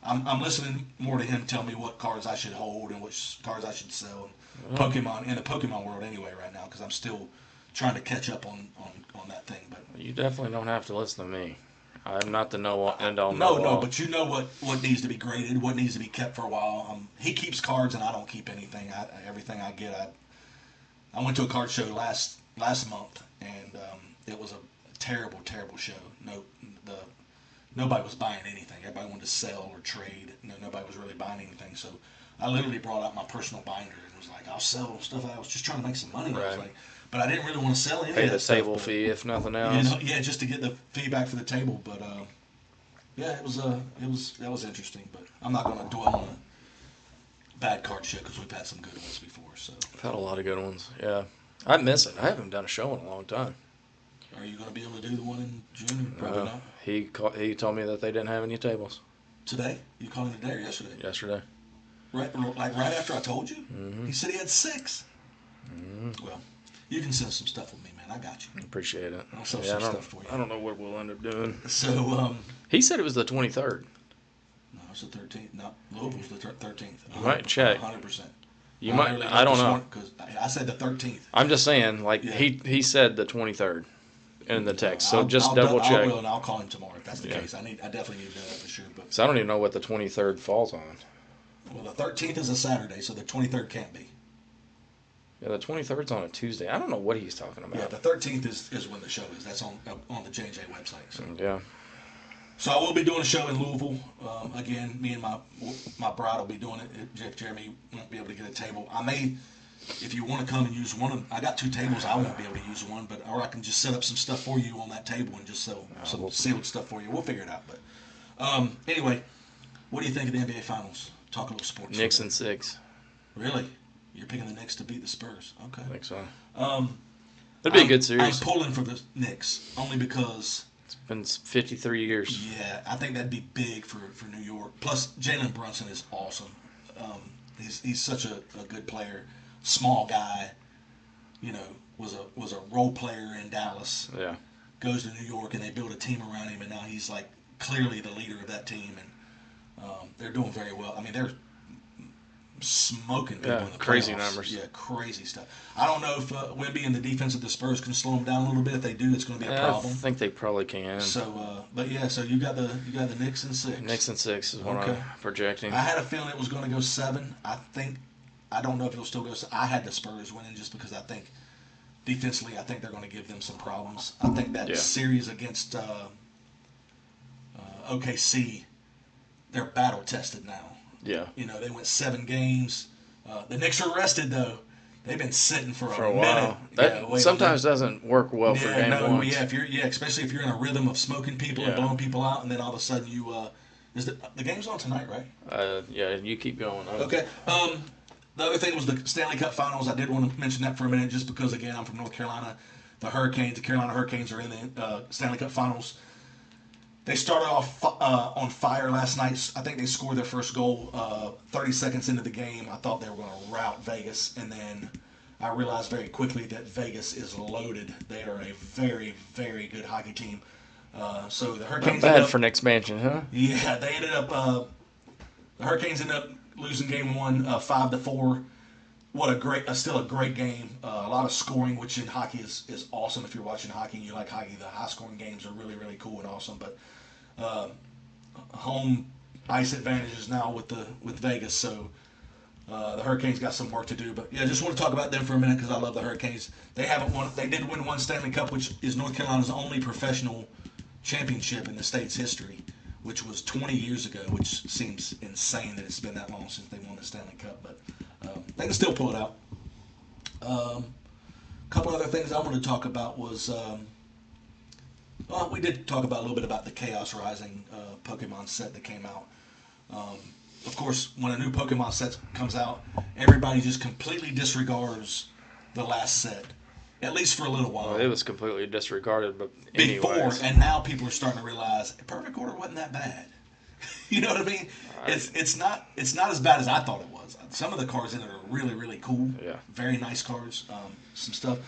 I'm listening more to him tell me what cards I should hold and which cards I should sell. Pokemon in the Pokemon world anyway right now, because I'm still trying to catch up on that thing. But you definitely don't have to listen to me. I'm not the end all. No, but you know what needs to be graded, what needs to be kept for a while. He keeps cards and I don't keep anything. Everything I get, I went to a card show last month and it was a terrible show. Nobody was buying anything. Everybody wanted to sell or trade. Nobody was really buying anything. So I literally brought out my personal binder and was like, I'll sell stuff. I was just trying to make some money. Right. I was like, but I didn't really want to sell any Pay of that the table stuff, fee if nothing else. Just to get the feedback for the table. But yeah, it was interesting. But I'm not going to dwell on a bad card show because we've had some good ones before. So I've had a lot of good ones. Yeah, I miss it. I haven't done a show in a long time. Are you going to be able to do the one in June? Probably not. He told me that they didn't have any tables. Today? You called him today or yesterday? Yesterday. Right after I told you? Mm-hmm. He said he had 6. Mm-hmm. Well, you can send some stuff with me, man. I got you. Appreciate it. I'll sell some stuff for you. I don't know what we'll end up doing. So, he said it was the 23rd. No, it's the 13th. No, Louisville's the 13th. You might check. 100%. You might. I don't know. Because I said the 13th. I'm just saying, he said the 23rd in the text. So just double check. I will, and I'll call him tomorrow if that's the case. I definitely need to know that for sure. But so I don't even know what the 23rd falls on. Well, the 13th is a Saturday, so the 23rd can't be. Yeah, the 23rd's on a Tuesday. I don't know what he's talking about. Yeah, the 13th is when the show is. That's on the J&J website. So. Yeah. So I will be doing a show in Louisville. Again, me and my bride will be doing it. If Jeremy won't be able to get a table, I may, if you want to come and use one. I got 2 tables. I won't be able to use one, or I can just set up some stuff for you on that table and just sell some sealed stuff for you. We'll figure it out. But anyway, what do you think of the NBA Finals? Talk a little sports. Knicks in 6. Really? You're picking the Knicks to beat the Spurs? Okay. I think so. It'd be a good series. I'm pulling for the Knicks only because it's been 53 years. Yeah, I think that'd be big for New York. Plus, Jalen Brunson is awesome. He's such a good player. Small guy. Was a role player in Dallas. Yeah. Goes to New York and they build a team around him, and now he's like clearly the leader of that team, and they're doing very well. I mean, they're smoking people in the crazy playoffs. Numbers. Yeah, crazy stuff. I don't know if Wemby and the defense of the Spurs can slow them down a little bit. If they do, it's going to be a problem. I think they probably can. So, but yeah, so you got the Knicks in 6. Knicks in 6 is what I'm projecting. I had a feeling it was going to go 7. I don't know if it'll still go. I had the Spurs winning just because I think defensively, I think they're going to give them some problems. I think that series against OKC, they're battle tested now. Yeah. They went 7 games. The Knicks are rested though. They've been sitting for a while. Minute. That sometimes doesn't work well for game one. Yeah, especially if you're in a rhythm of smoking people and blowing people out, and then all of a sudden you the game's on tonight, right? Yeah, you keep going. Okay. The other thing was the Stanley Cup Finals. I did want to mention that for a minute, just because again I'm from North Carolina. The Carolina Hurricanes are in the Stanley Cup Finals. They started off on fire last night. I think they scored their first goal 30 seconds into the game. I thought they were going to rout Vegas, and then I realized very quickly that Vegas is loaded. They are a very, very good hockey team. So the Hurricanes. Not bad for an expansion, huh? Yeah, they ended up. The Hurricanes ended up losing game 1 5-4. Still a great game. A lot of scoring, which in hockey is awesome. If you're watching hockey and you like hockey, the high scoring games are really, really cool and awesome. But home ice advantages now with Vegas, so the Hurricanes got some work to do. But yeah, just want to talk about them for a minute because I love the Hurricanes. They haven't won. They did win one Stanley Cup, which is North Carolina's only professional championship in the state's history, which was 20 years ago, which seems insane that it's been that long since they won the Stanley Cup. But they can still pull it out. A couple other things I wanted to talk about was, we did talk about a little bit about the Chaos Rising Pokemon set that came out. Of course, when a new Pokemon set comes out, everybody just completely disregards the last set. at least for a little while. Well, it was completely disregarded, but before, anyways. and now people are starting to realize Perfect Order wasn't that bad. You know what I mean? It's not as bad as I thought it was. Some of the cards in it are really, really cool. Yeah. Very nice cards. Some stuff.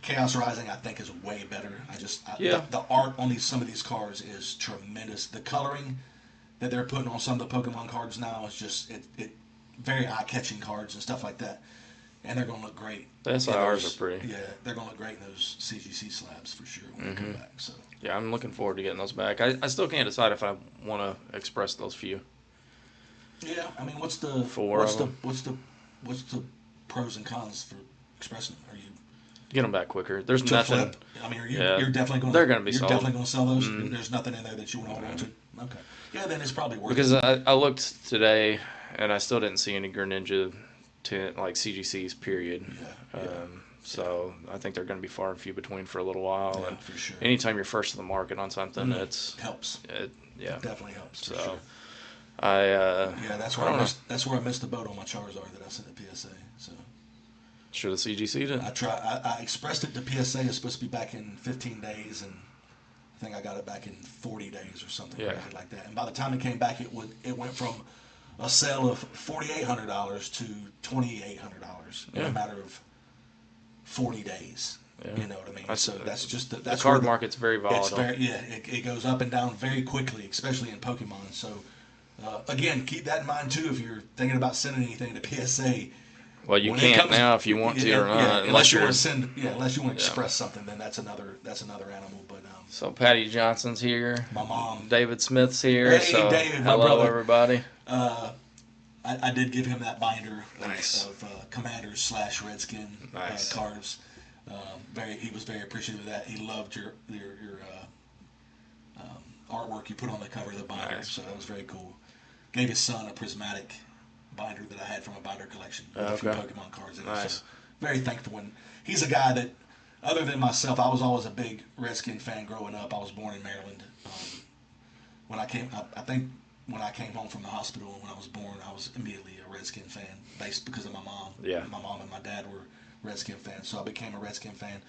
Chaos Rising, I think, is way better. The art on some of these cards is tremendous. The coloring that they're putting on some of the Pokemon cards now is just it very eye-catching cards and stuff like that. And they're going to look great. The SIRs are pretty. Yeah, they're going to look great in those CGC slabs for sure when they come back. So. Yeah, I'm looking forward to getting those back. I still can't decide if I want to express those few. Yeah, I mean, what's the pros and cons for expressing them? Are you get them back quicker? There's nothing. Flip? I mean, you're definitely going. They're going to be. You're sold. definitely going to sell those. There's nothing in there that you want to hold on to. Okay. Yeah, then it's probably worth because it. I looked today and I still didn't see any Greninja to like CGCs. Period. Yeah. So I think they're going to be far and few between for a little while. Yeah, and for sure. anytime you're first to the market on something, helps. It definitely helps. So for sure. That's where I missed the boat on my Charizard that I sent to PSA. So should have CGC'd it. I expressed it to PSA. It's supposed to be back in 15 days, and I think I got it back in 40 days or something like that. And by the time it came back, it went from a sale of $4,800 to $2,800 in a matter of 40 days. Yeah. You know what I mean? So that's just the card market's very volatile. It goes up and down very quickly, especially in Pokemon. So again, keep that in mind too if you're thinking about sending anything to PSA. Well, you can't now if you want to or not, unless you want to express something. Then that's another animal. But so Patty Johnson's here. My mom. David Smith's here. Hey, so David, my hello brother. Everybody. I did give him that binder nice. of Commanders / Redskin cards. He was very appreciative of that. He loved your artwork you put on the cover of the binder, so that was very cool. Gave his son a prismatic binder that I had from a binder collection with a few Pokemon cards in it. Nice. So very thankful. And he's a guy that, other than myself, I was always a big Redskin fan growing up. I was born in Maryland. I think when I came home from the hospital when I was born, I was immediately a Redskin fan, based because of my mom. Yeah. My mom and my dad were Redskin fans, so I became a Redskin fan.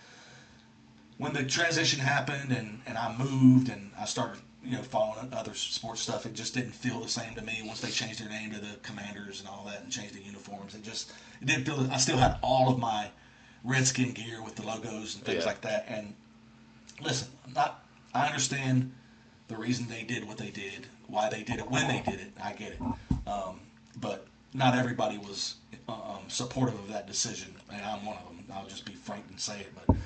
When the transition happened and I moved and I started following other sports stuff, it just didn't feel the same to me once they changed their name to the Commanders and all that and changed the uniforms. It didn't feel. I still had all of my Redskin gear with the logos and things like that. And listen, I understand the reason they did what they did, why they did it, when they did it. I get it, but not everybody was supportive of that decision, and I'm one of them. I'll just be frank and say it, but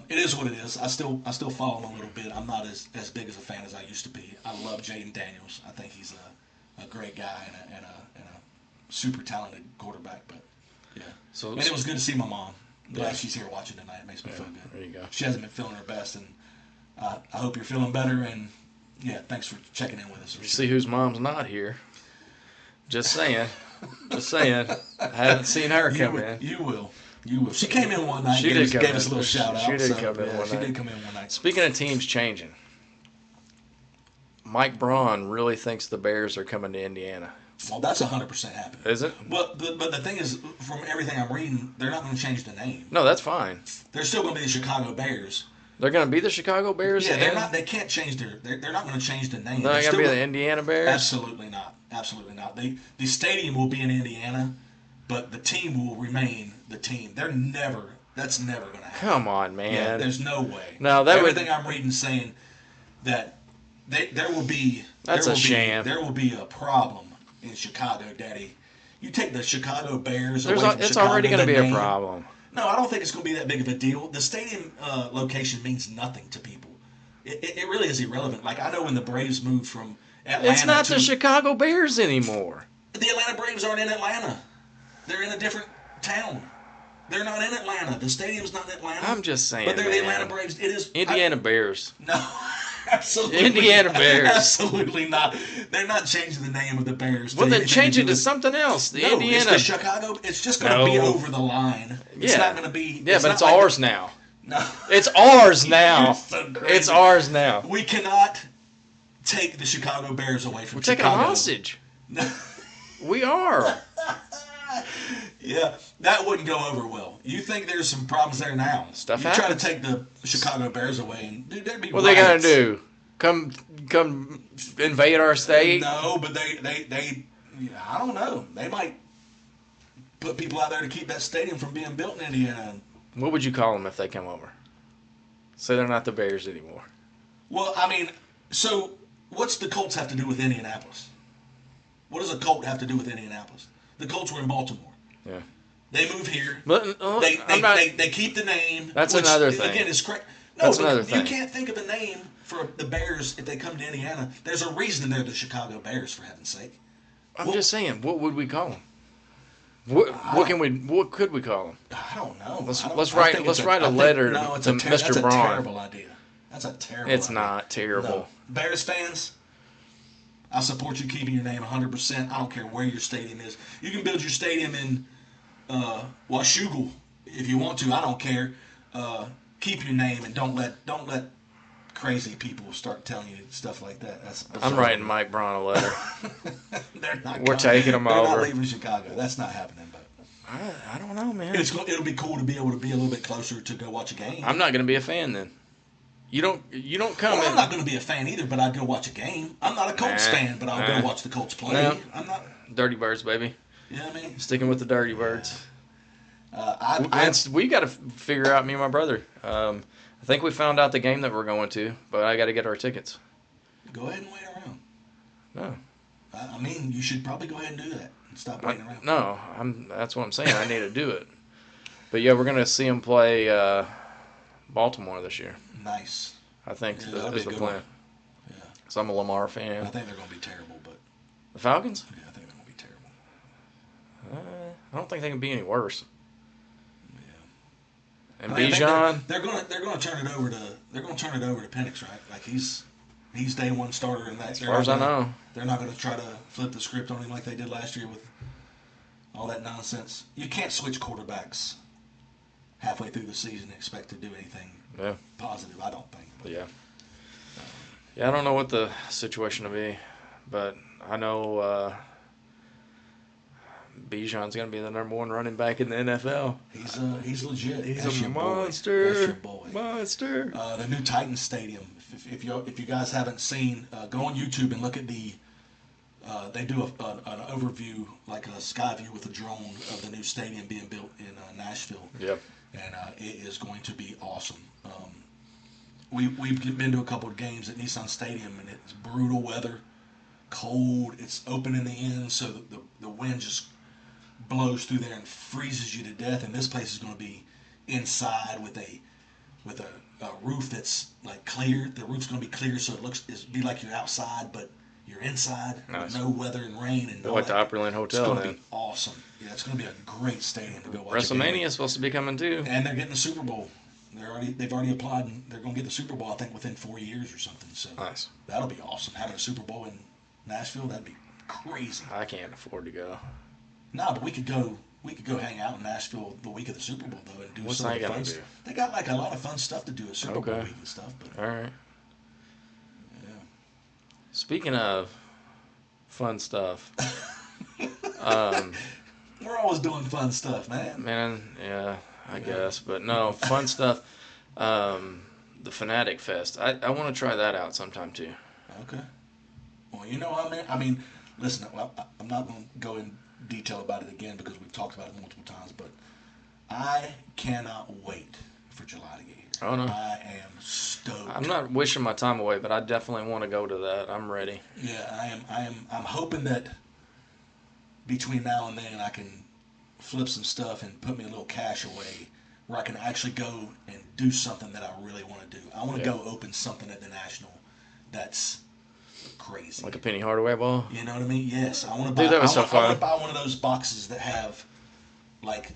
it is what it is. I still follow him a little bit. I'm not as big as a fan as I used to be. I love Jaden Daniels. I think he's a great guy and a super talented quarterback. But and it was good to see my mom. Glad she's here watching tonight. It makes me feel good. There you go. She hasn't been feeling her best, and I hope you're feeling better. And thanks for checking in with us. You see whose mom's not here? Just saying. Just saying. I haven't seen her come in. You will. She came in one night. She gave us a little shout out. She did come in one night. Speaking of teams changing, Mike Braun really thinks the Bears are coming to Indiana. Well, that's 100% happening. Is it? Well, but the thing is, from everything I'm reading, they're not going to change the name. No, that's fine. They're still going to be the Chicago Bears. They're going to be the Chicago Bears? Yeah, they're not. They can't change they're not going to change the name. They're not going to be the Indiana Bears? Absolutely not. Absolutely not. The stadium will be in Indiana, but the team will remain the team. That's never going to happen. Come on, man. Yeah, there's no way. No, everything I'm reading saying that there will be. That's a sham. There will be a problem in Chicago, Daddy. You take the Chicago Bears away from it's Chicago, already going to be a problem. No, I don't think it's going to be that big of a deal. The stadium location means nothing to people. It really is irrelevant. Like, I know when the Braves moved from Atlanta. It's not the Chicago Bears anymore. The Atlanta Braves aren't in Atlanta. They're in a different town. They're not in Atlanta. The stadium's not in Atlanta. I'm just saying. But they're the Atlanta Braves. It is Indiana Bears. No, absolutely. Indiana Bears. Absolutely not. They're not changing the name of the Bears. Well, then change it to something else. Indiana. It's the Chicago. It's just going to be over the line. It's not going to be. Yeah, but it's ours now. No. It's ours now. You're so crazy. It's ours now. We cannot take the Chicago Bears away from Chicago. We're taking them hostage. No. We are. Yeah, that wouldn't go over well. You think there's some problems there now? Stuff you happens. try to take the Chicago Bears away, and dude, there'd be What are they gonna riots. do? Come invade our state? No, but they I don't know. They might put people out there to keep that stadium from being built in Indiana. What would you call them if they come over? Say they're not the Bears anymore. Well, I mean, so what's the Colts have to do with Indianapolis? What does a Colt have to do with Indianapolis? The Colts were in Baltimore. Yeah. They move here. But They keep the name. That's another thing. Again, it's correct. No, That's but another thing. You can't think of a name for the Bears if they come to Indiana. There's a reason they're the Chicago Bears, for heaven's sake. I'm just saying, what would we call them? What could we call them? I don't know. Let's write a letter to Mr. That's Braun. a terrible idea. That's a terrible It's idea. not terrible. No. Bears fans, I support you keeping your name 100%. I don't care where your stadium is. You can build your stadium in Washougal if you want to. I don't care. Keep your name and don't let crazy people start telling you stuff like that. I'm writing Mike Braun a letter. We're taking them They're over. not leaving Chicago. That's not happening. But I don't know, man. it'll be cool to be able to be a little bit closer to go watch a game. I'm not going to be a fan then. You don't come Well, in. I'm not going to be a fan either, but I'd go watch a game. I'm not a Colts fan, but I'll go watch the Colts play. No. I'm not. Dirty Birds, baby. You know what I mean? Sticking with the Dirty Birds. I We got to figure out, me and my brother. I think we found out the game that we're going to, but I got to get our tickets. go ahead and wait around. No. I mean, you should probably go ahead and do that and stop waiting around. No, that's what I'm saying. I need to do it. But yeah, we're going to see them play Baltimore this year. Nice. I think Yeah, that'll be is a the good plan. one. Yeah. So I'm a Lamar fan. I think they're going to be terrible, but The Falcons? yeah, I think they're going to be terrible. I don't think they can be any worse. Yeah. And I think Bijan, they're going to turn it over to Penix, right? Like he's day one starter in that. as far as I know. They're not going to try to flip the script on him like they did last year with all that nonsense. You can't switch quarterbacks halfway through the season and expect to do anything Yeah. positive, I don't think. But, Yeah. Yeah, I don't know what the situation will be, but I know Bijan's going to be the number one running back in the NFL. He's legit. He's That's a your monster. Boy. That's your boy. Monster. The new Titans Stadium. If you guys haven't seen, go on YouTube and look at the. They do an overview, like a sky view with a drone of the new stadium being built in Nashville. Yep. And it is going to be awesome. We've been to a couple of games at Nissan Stadium, and it's brutal weather, cold. It's open in the end, so the wind just blows through there and freezes you to death. And this place is going to be inside with a roof that's like clear. The roof's going to be clear, so it'd be like you're outside, but you're inside. Nice. With no weather and rain and all Like the that. Opryland It's Hotel, going to then. be awesome. Yeah, it's going to be a great stadium to go watch. WrestleMania is supposed to be coming too. And they're getting the Super Bowl. They've already applied, and they're going to get the Super Bowl, I think, within 4 years or something. So Nice. that'll be awesome. Having a Super Bowl in Nashville, that'd be crazy. I can't afford to go. No, but we could go hang out in Nashville the week of the Super Bowl though, and do What's some of that the gonna fun. do? They got like a lot of fun stuff to do at Super Bowl Okay. week and stuff. But All right. yeah. Speaking of fun stuff, We're always doing fun stuff, man. man, yeah, I guess, but no, fun stuff. The Fanatic Fest. I want to try that out sometime too. Okay. Well, you know what, I mean, listen, I'm not going to go in detail about it again because we've talked about it multiple times, but I cannot wait for July to get here. Oh, no. I am stoked. I'm not wishing my time away, but I definitely want to go to that. I'm ready. Yeah, I'm hoping that between now and then I can flip some stuff and put me a little cash away where I can actually go and do something that I really want to do. I want to go open something at the National that's crazy. Like a Penny Hardaway ball. You know what I mean? Yes. I want to buy. Dude, that was I so want fun. to buy one of those boxes that have like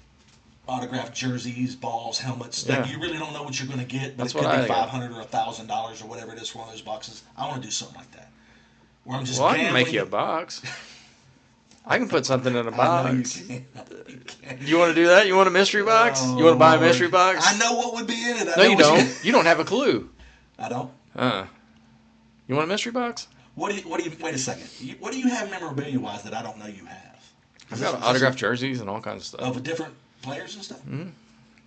autographed jerseys, balls, helmets. Like Yeah. you really don't know what you're going to get, but That's it could what be I got. $500 or $1,000 or whatever it is for one of those boxes. I want to do something like that. Where I'm just Well, I can make gambling. you a box. I can put something in a I know you box. can. You can. You want to do that? You want a mystery box? You want to buy a mystery box? I know what would be in it. I No, know you what don't. You don't have a clue. I don't. You want a mystery box? What do you? Wait a second. What do you have memorabilia wise that I don't know you have? I've got autographed jerseys and all kinds of stuff. Of different players and stuff? Mm-hmm.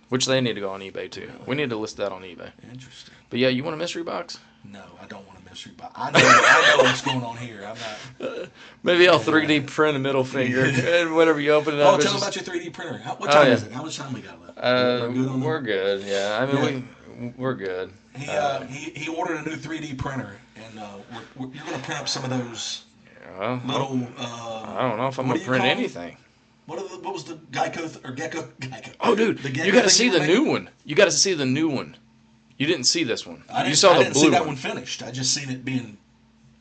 Which they need to go on eBay, too. Really? We need to list that on eBay. Interesting. But, yeah, you want a mystery box? No, I don't want a mystery box. I know what's going on here. I'm not. Maybe I'll 3D print a middle finger, and whenever you open it up. Oh, tell me about your 3D printer. What time is it? How much time we got left? We're good. Yeah, I mean we're good. He ordered a new 3D printer, and you're going to print up some of those little. I don't know if I'm going to print anything. What was the Geico or Gecko? Oh, dude, you got to see the new one. You got to see the new one. You didn't see this one. You saw the blue one. I didn't see that one finished. I just seen it being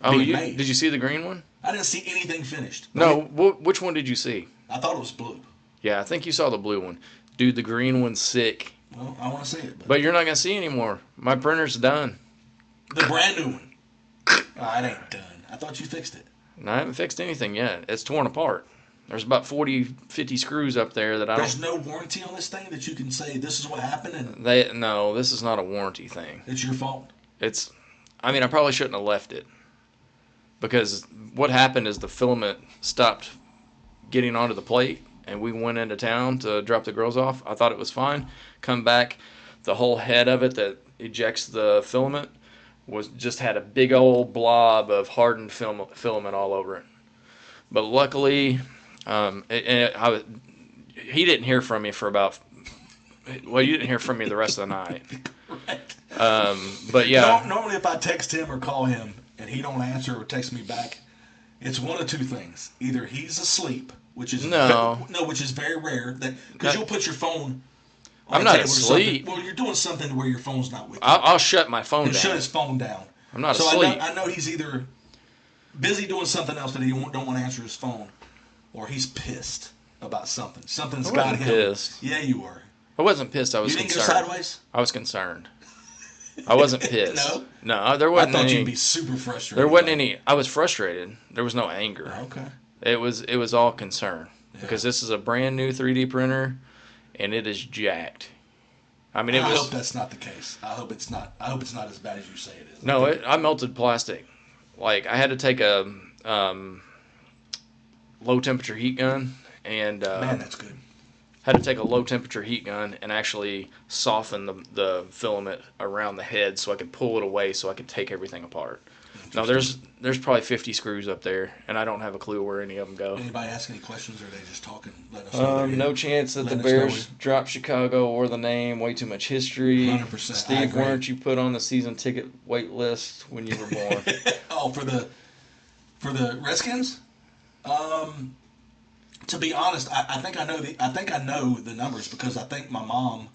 made. Did you see the green one? I didn't see anything finished. No, which one did you see? I thought it was blue. Yeah, I think you saw the blue one. Dude, the green one's sick. Well, I want to see it. But you're not going to see anymore. My printer's done. The brand new one. Oh, it ain't done. I thought you fixed it. No, I haven't fixed anything yet. It's torn apart. There's about 40, 50 screws up there that I don't... There's no warranty on this thing that you can say this is what happened? No, this is not a warranty thing. It's your fault? I probably shouldn't have left it. Because what happened is the filament stopped getting onto the plate, and we went into town to drop the girls off. I thought it was fine. Come back, the whole head of it that ejects the filament just had a big old blob of hardened filament all over it. But luckily... he didn't hear from me for about. Well, you didn't hear from me the rest of the night. Right. But yeah. Normally, if I text him or call him and he don't answer or text me back, it's one of two things: either he's asleep, which is which is very rare. Because you'll put your phone. I'm not asleep. Well, you're doing something where your phone's not with you. I'll shut my phone down. Shut his phone down. I'm not asleep. I know he's either busy doing something else that he don't want to answer his phone. Or he's pissed about something. Something's got him. Pissed. Yeah, you were. I wasn't pissed. I was concerned. You didn't go sideways? I was concerned. I wasn't pissed. No, there wasn't any. I thought you'd be super frustrated. There wasn't any. I was frustrated. There was no anger. Okay. It was all concern because this is a brand new 3D printer, and it is jacked. I hope that's not the case. I hope it's not as bad as you say it is. No, I melted plastic. Like I had to take a. Low temperature heat gun and man, that's good. Had to take a low temperature heat gun and actually soften the filament around the head so I could pull it away so I could take everything apart. Now there's probably 50 screws up there and I don't have a clue where any of them go. Anybody ask any questions or are they just talking? No chance that the Bears drop Chicago or the name. Way too much history. 100%. Steve, weren't you put on the season ticket wait list when you were born? Oh, for the Redskins? To be honest, I think I know the numbers because I think my mom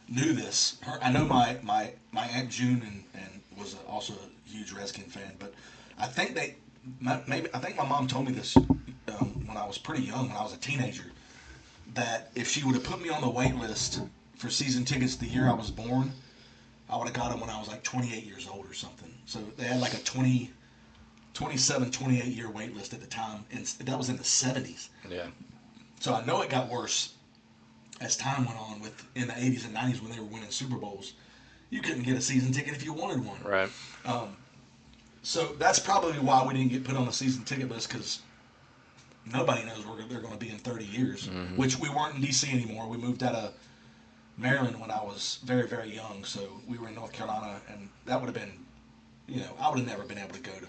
knew this. I know my Aunt June and was also a huge Redskin fan, but I think my mom told me this when I was pretty young, when I was a teenager, that if she would have put me on the wait list for season tickets the year I was born, I would have got them when I was like 28 years old or something. So they had like a 27, 28 year wait list at the time, and that was in the 70s. Yeah. So I know it got worse as time went on. In the 80s and 90s when they were winning Super Bowls, you couldn't get a season ticket if you wanted one. Right. So that's probably why we didn't get put on the season ticket list because nobody knows where they're going to be in 30 years. Mm-hmm. Which we weren't in D.C. anymore. We moved out of Maryland when I was very, very young. So we were in North Carolina, and that would have been, I would have never been able to go to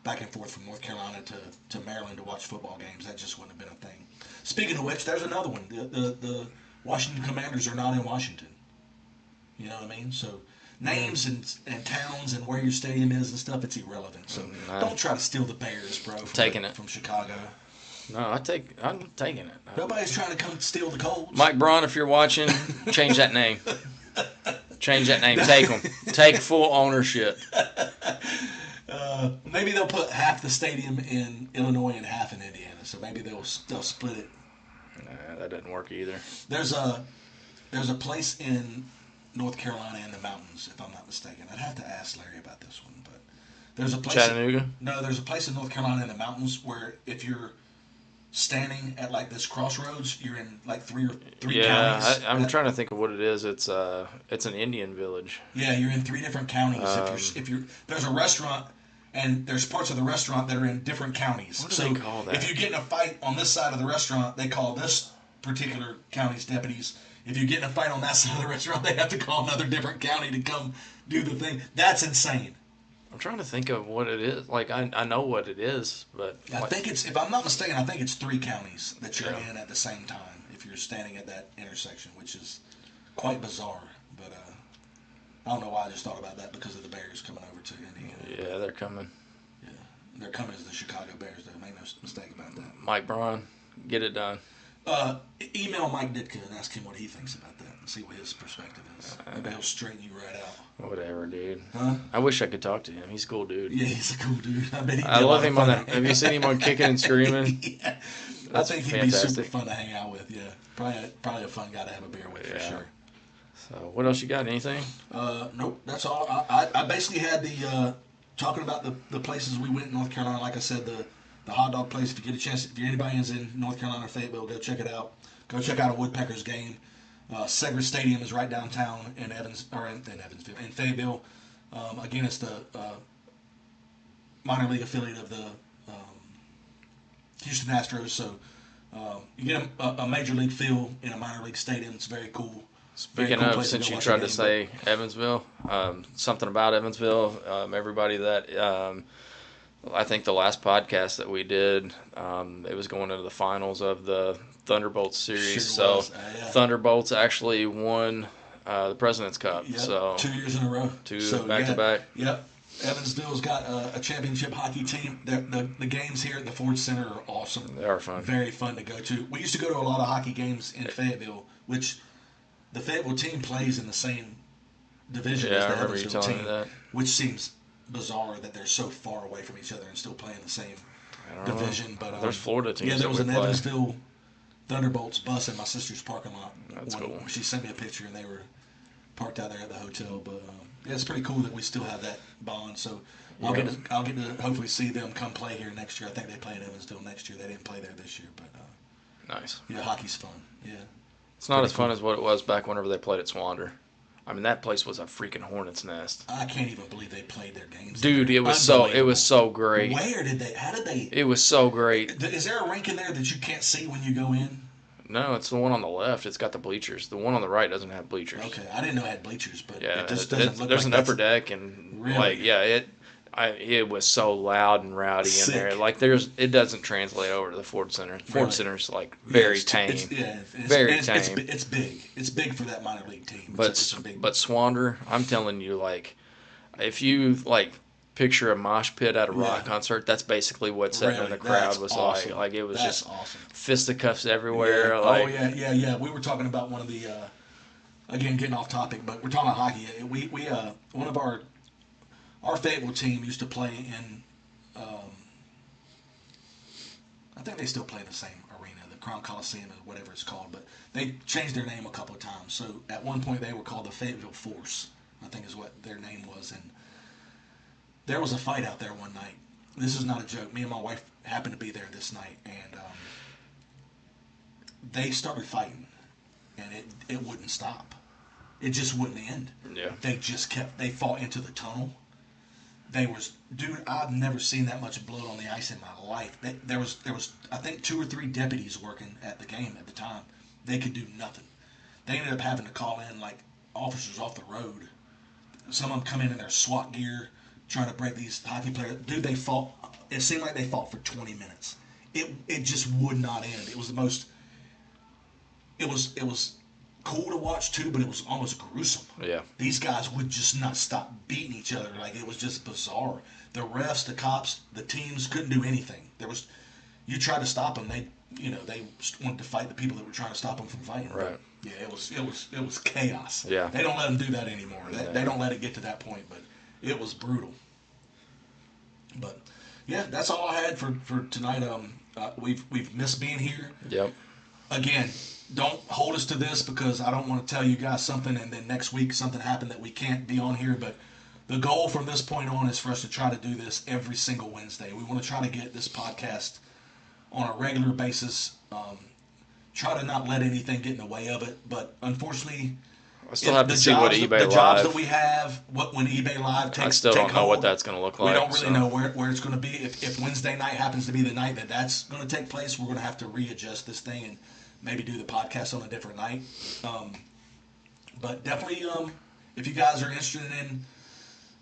back and forth from North Carolina to Maryland to watch football games. That just wouldn't have been a thing. Speaking of which, there's another one. The Washington Commanders are not in Washington. You know what I mean? So names and towns and where your stadium is and stuff, it's irrelevant. So don't try to steal the Bears, bro. From Chicago. No, I'm taking it. Nobody's trying to come steal the Colts. Mike Braun, if you're watching, change that name. Change that name. Take them. Take full ownership. Maybe they'll put half the stadium in Illinois and half in Indiana. So maybe they'll split it. Nah, that doesn't work either. There's a place in North Carolina in the mountains, if I'm not mistaken. I'd have to ask Larry about this one, but there's a place. Chattanooga? No, there's a place in North Carolina in the mountains where if you're standing at like this crossroads, you're in like three counties. Yeah, I'm trying to think of what it is. It's an Indian village. Yeah, you're in 3 different counties. If you're there's a restaurant, and there's parts of the restaurant that are in different counties. What do so they call that? if you get in a fight on this side of the restaurant, they call this particular county's deputies. If you get in a fight on that side of the restaurant, they have to call another different county to come do the thing. That's insane. I'm trying to think of what it is. Like, I know what it is, but I think it's, if I'm not mistaken, I think it's 3 counties that you're Yeah. in at the same time if you're standing at that intersection, which is quite bizarre. But I don't know why I just thought about that because of the Bears coming over to Indiana. yeah, they're coming. Yeah, they're coming as the Chicago Bears, though. Make no mistake about that. Mike Braun, get it done. Email Mike Ditka and ask him what he thinks about that and see what his perspective is. Maybe he'll straighten you right out. Whatever, dude. Huh? I wish I could talk to him. He's a cool dude. Yeah, he's a cool dude. I bet he'd be I a love lot him of on fun that. Have you seen him on Kicking and Screaming? Yeah. That's I think he'd be super fantastic. fun to hang out with. Yeah, probably a fun guy to have a beer with for Yeah. sure. So, what else you got? Anything? Nope, that's all. I basically had the talking about the places we went in North Carolina. Like I said, the hot dog place. If you get a chance, if anybody is in North Carolina or Fayetteville, go check it out. Go check out a Woodpeckers game. Segra Stadium is right downtown in Evansville, in Fayetteville. Again, it's the minor league affiliate of the Houston Astros. So you get a major league feel in a minor league stadium. It's very cool. Speaking Very cool of, place to since go you watch a tried to game, say Evansville, something about Evansville, everybody that I think the last podcast that we did, it was going into the finals of the Thunderbolts series. Sure so was. Yeah. Thunderbolts actually won the President's Cup. Yep, So 2 years in a row. back to back. Yep. Evansville's got a championship hockey team. The games here at the Ford Center are awesome. They are fun. Very fun to go to. We used to go to a lot of hockey games in Fayetteville, which the Fayetteville team plays in the same division Yeah, as I the remember you Evansville telling me team, that. which seems bizarre that they're so far away from each other and still playing the same I don't know. division. But There's Florida teams. yeah, there that was would an play. Evansville Thunderbolts bus in my sister's parking lot. That's when cool. She sent me a picture and they were parked out there at the hotel. But yeah, it's pretty cool that we still have that bond. So I'll get to hopefully see them come play here next year. I think they play in Evansville next year. They didn't play there this year, but Nice. yeah, hockey's fun. Yeah, It's not pretty as fun cool. as what it was back whenever they played at Swander. I mean, that place was a freaking hornet's nest. I can't even believe they played their games. Dude, there. it was so great. Where did they? How did they? It was so great. Is there a rink in there that you can't see when you go in? No, it's the one on the left. It's got the bleachers. The one on the right doesn't have bleachers. Okay, I didn't know it had bleachers, but Yeah, it just doesn't look there's like an upper deck and Really? like it was so loud and rowdy in there. Sick. Like it doesn't translate over to the Ford Center. Ford Really? Center's like Yeah, very it's- tame. Very Very tame. It's big. It's big for that minor league team. But it's a big. but Swander, I'm telling you, like if you like picture a mosh pit at a rock Yeah. concert, that's basically what sitting in Really? the crowd That's was awesome. like. Like it was That's just awesome. fisticuffs everywhere. Yeah. Like, Oh yeah. We were talking about one of the again getting off topic, but we're talking about hockey. We one of our Fayetteville team used to play in. I think they still play in the same arena, the Crown Coliseum or whatever it's called, but they changed their name a couple of times. So at one point they were called the Fayetteville Force, I think is what their name was, and there was a fight out there one night. This is not a joke. Me and my wife happened to be there this night, and they started fighting, and it wouldn't stop. It just wouldn't end. yeah. They fought into the tunnel. Dude, I've never seen that much blood on the ice in my life. There was I think 2 or 3 deputies working at the game at the time. They could do nothing. They ended up having to call in like officers off the road. Some of them come in their SWAT gear, trying to break these hockey players. Dude, they fought. It seemed like they fought for 20 minutes. It just would not end. It was the most. It was cool to watch too, but it was almost gruesome. Yeah. These guys would just not stop beating each other. Like it was just bizarre. The refs, the cops, the teams couldn't do anything. You tried to stop them, they wanted to fight the people that were trying to stop them from fighting. Right. Yeah, it was chaos. Yeah. They don't let them do that anymore. Yeah. They don't let it get to that point, but it was brutal. But yeah, that's all I had for tonight. We've missed being here. Yep. Again, don't hold us to this because I don't want to tell you guys something and then next week something happened that we can't be on here. But the goal from this point on is for us to try to do this every single Wednesday. We want to try to get this podcast on a regular basis. Try to not let anything get in the way of it. But unfortunately, I still have to see what eBay the jobs Live. that we have, when eBay Live takes, I still don't know what that's going to look like. We don't really know where it's going to be. If Wednesday night happens to be the night that's going to take place, we're going to have to readjust this thing and maybe do the podcast on a different night. But definitely, if you guys are interested in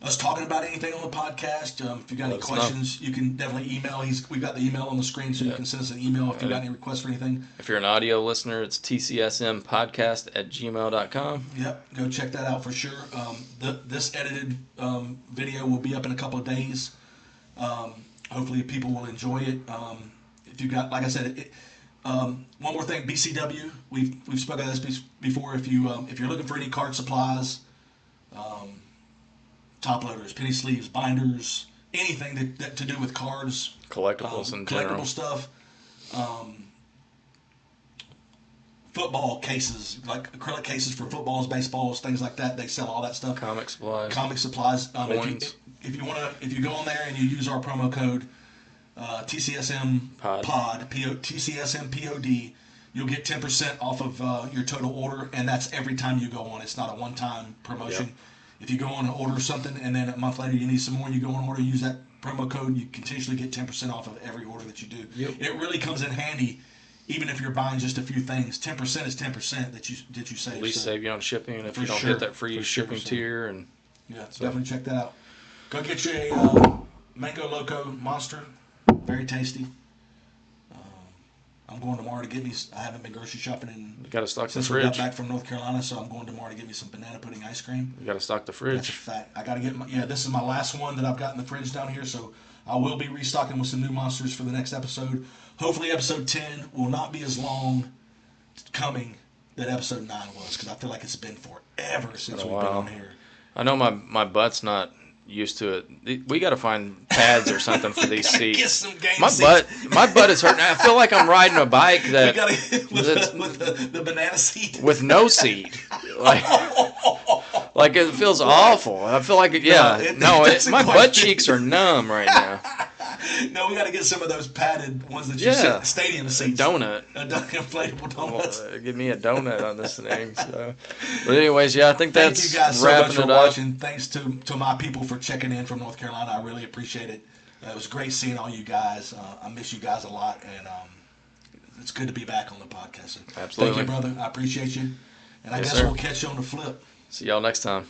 us talking about anything on the podcast, if you got any questions, you can definitely email. We've got the email on the screen, so you can send us an email if you got any requests for anything. If you're an audio listener, it's tcsmpodcast@gmail.com. Yep, go check that out for sure. This edited video will be up in a couple of days. Hopefully, people will enjoy it. If you got, like I said, one more thing, BCW. We've spoken of this before. If you're looking for any card supplies, top loaders, penny sleeves, binders, anything that to do with cards, collectibles and collectible stuff, football cases, like acrylic cases for footballs, baseballs, things like that. They sell all that stuff. Comic supplies. If you go on there and you use our promo code TCSM Pod, TCSM POD, you'll get 10% off of your total order, and that's every time you go on. It's not a one-time promotion. Yep. If you go on and order something, and then a month later you need some more, and you go on and order, use that promo code, you continuously get 10% off of every order that you do. Yep. It really comes in handy, even if you're buying just a few things. 10% is 10% that you save. At least save you on shipping, and if you don't hit that free shipping tier, and definitely check that out. Go get you a Mango Loco Monster, very tasty. I'm going tomorrow to get me. I haven't been grocery shopping since we got back from North Carolina, so I'm going tomorrow to get me some banana pudding ice cream. You got to stock the fridge. That's a fact. I got to get this is my last one that I've got in the fridge down here, so I will be restocking with some new monsters for the next episode. Hopefully, episode 10 will not be as long coming that episode 9 was, because I feel like it's been forever since we've been on here. I know my butt's not used to it. We got to find pads or something for these seats. Get some game my seats. My butt is hurting. I feel like I'm riding a bike that with the banana seat with no seat. Like it feels awful. I feel like my butt cheeks are numb right now. No, we got to get some of those padded ones that you sit stadium seats. Donut. Inflatable donuts. Give me a donut on this thing. So, but anyways, I think that's Thank you guys so wrapping much for it up. watching. Thanks to my people for checking in from North Carolina. I really appreciate it. It was great seeing all you guys. I miss you guys a lot, and it's good to be back on the podcast. So Absolutely. thank you, brother. I appreciate you. And I guess we'll catch you on the flip. See y'all next time.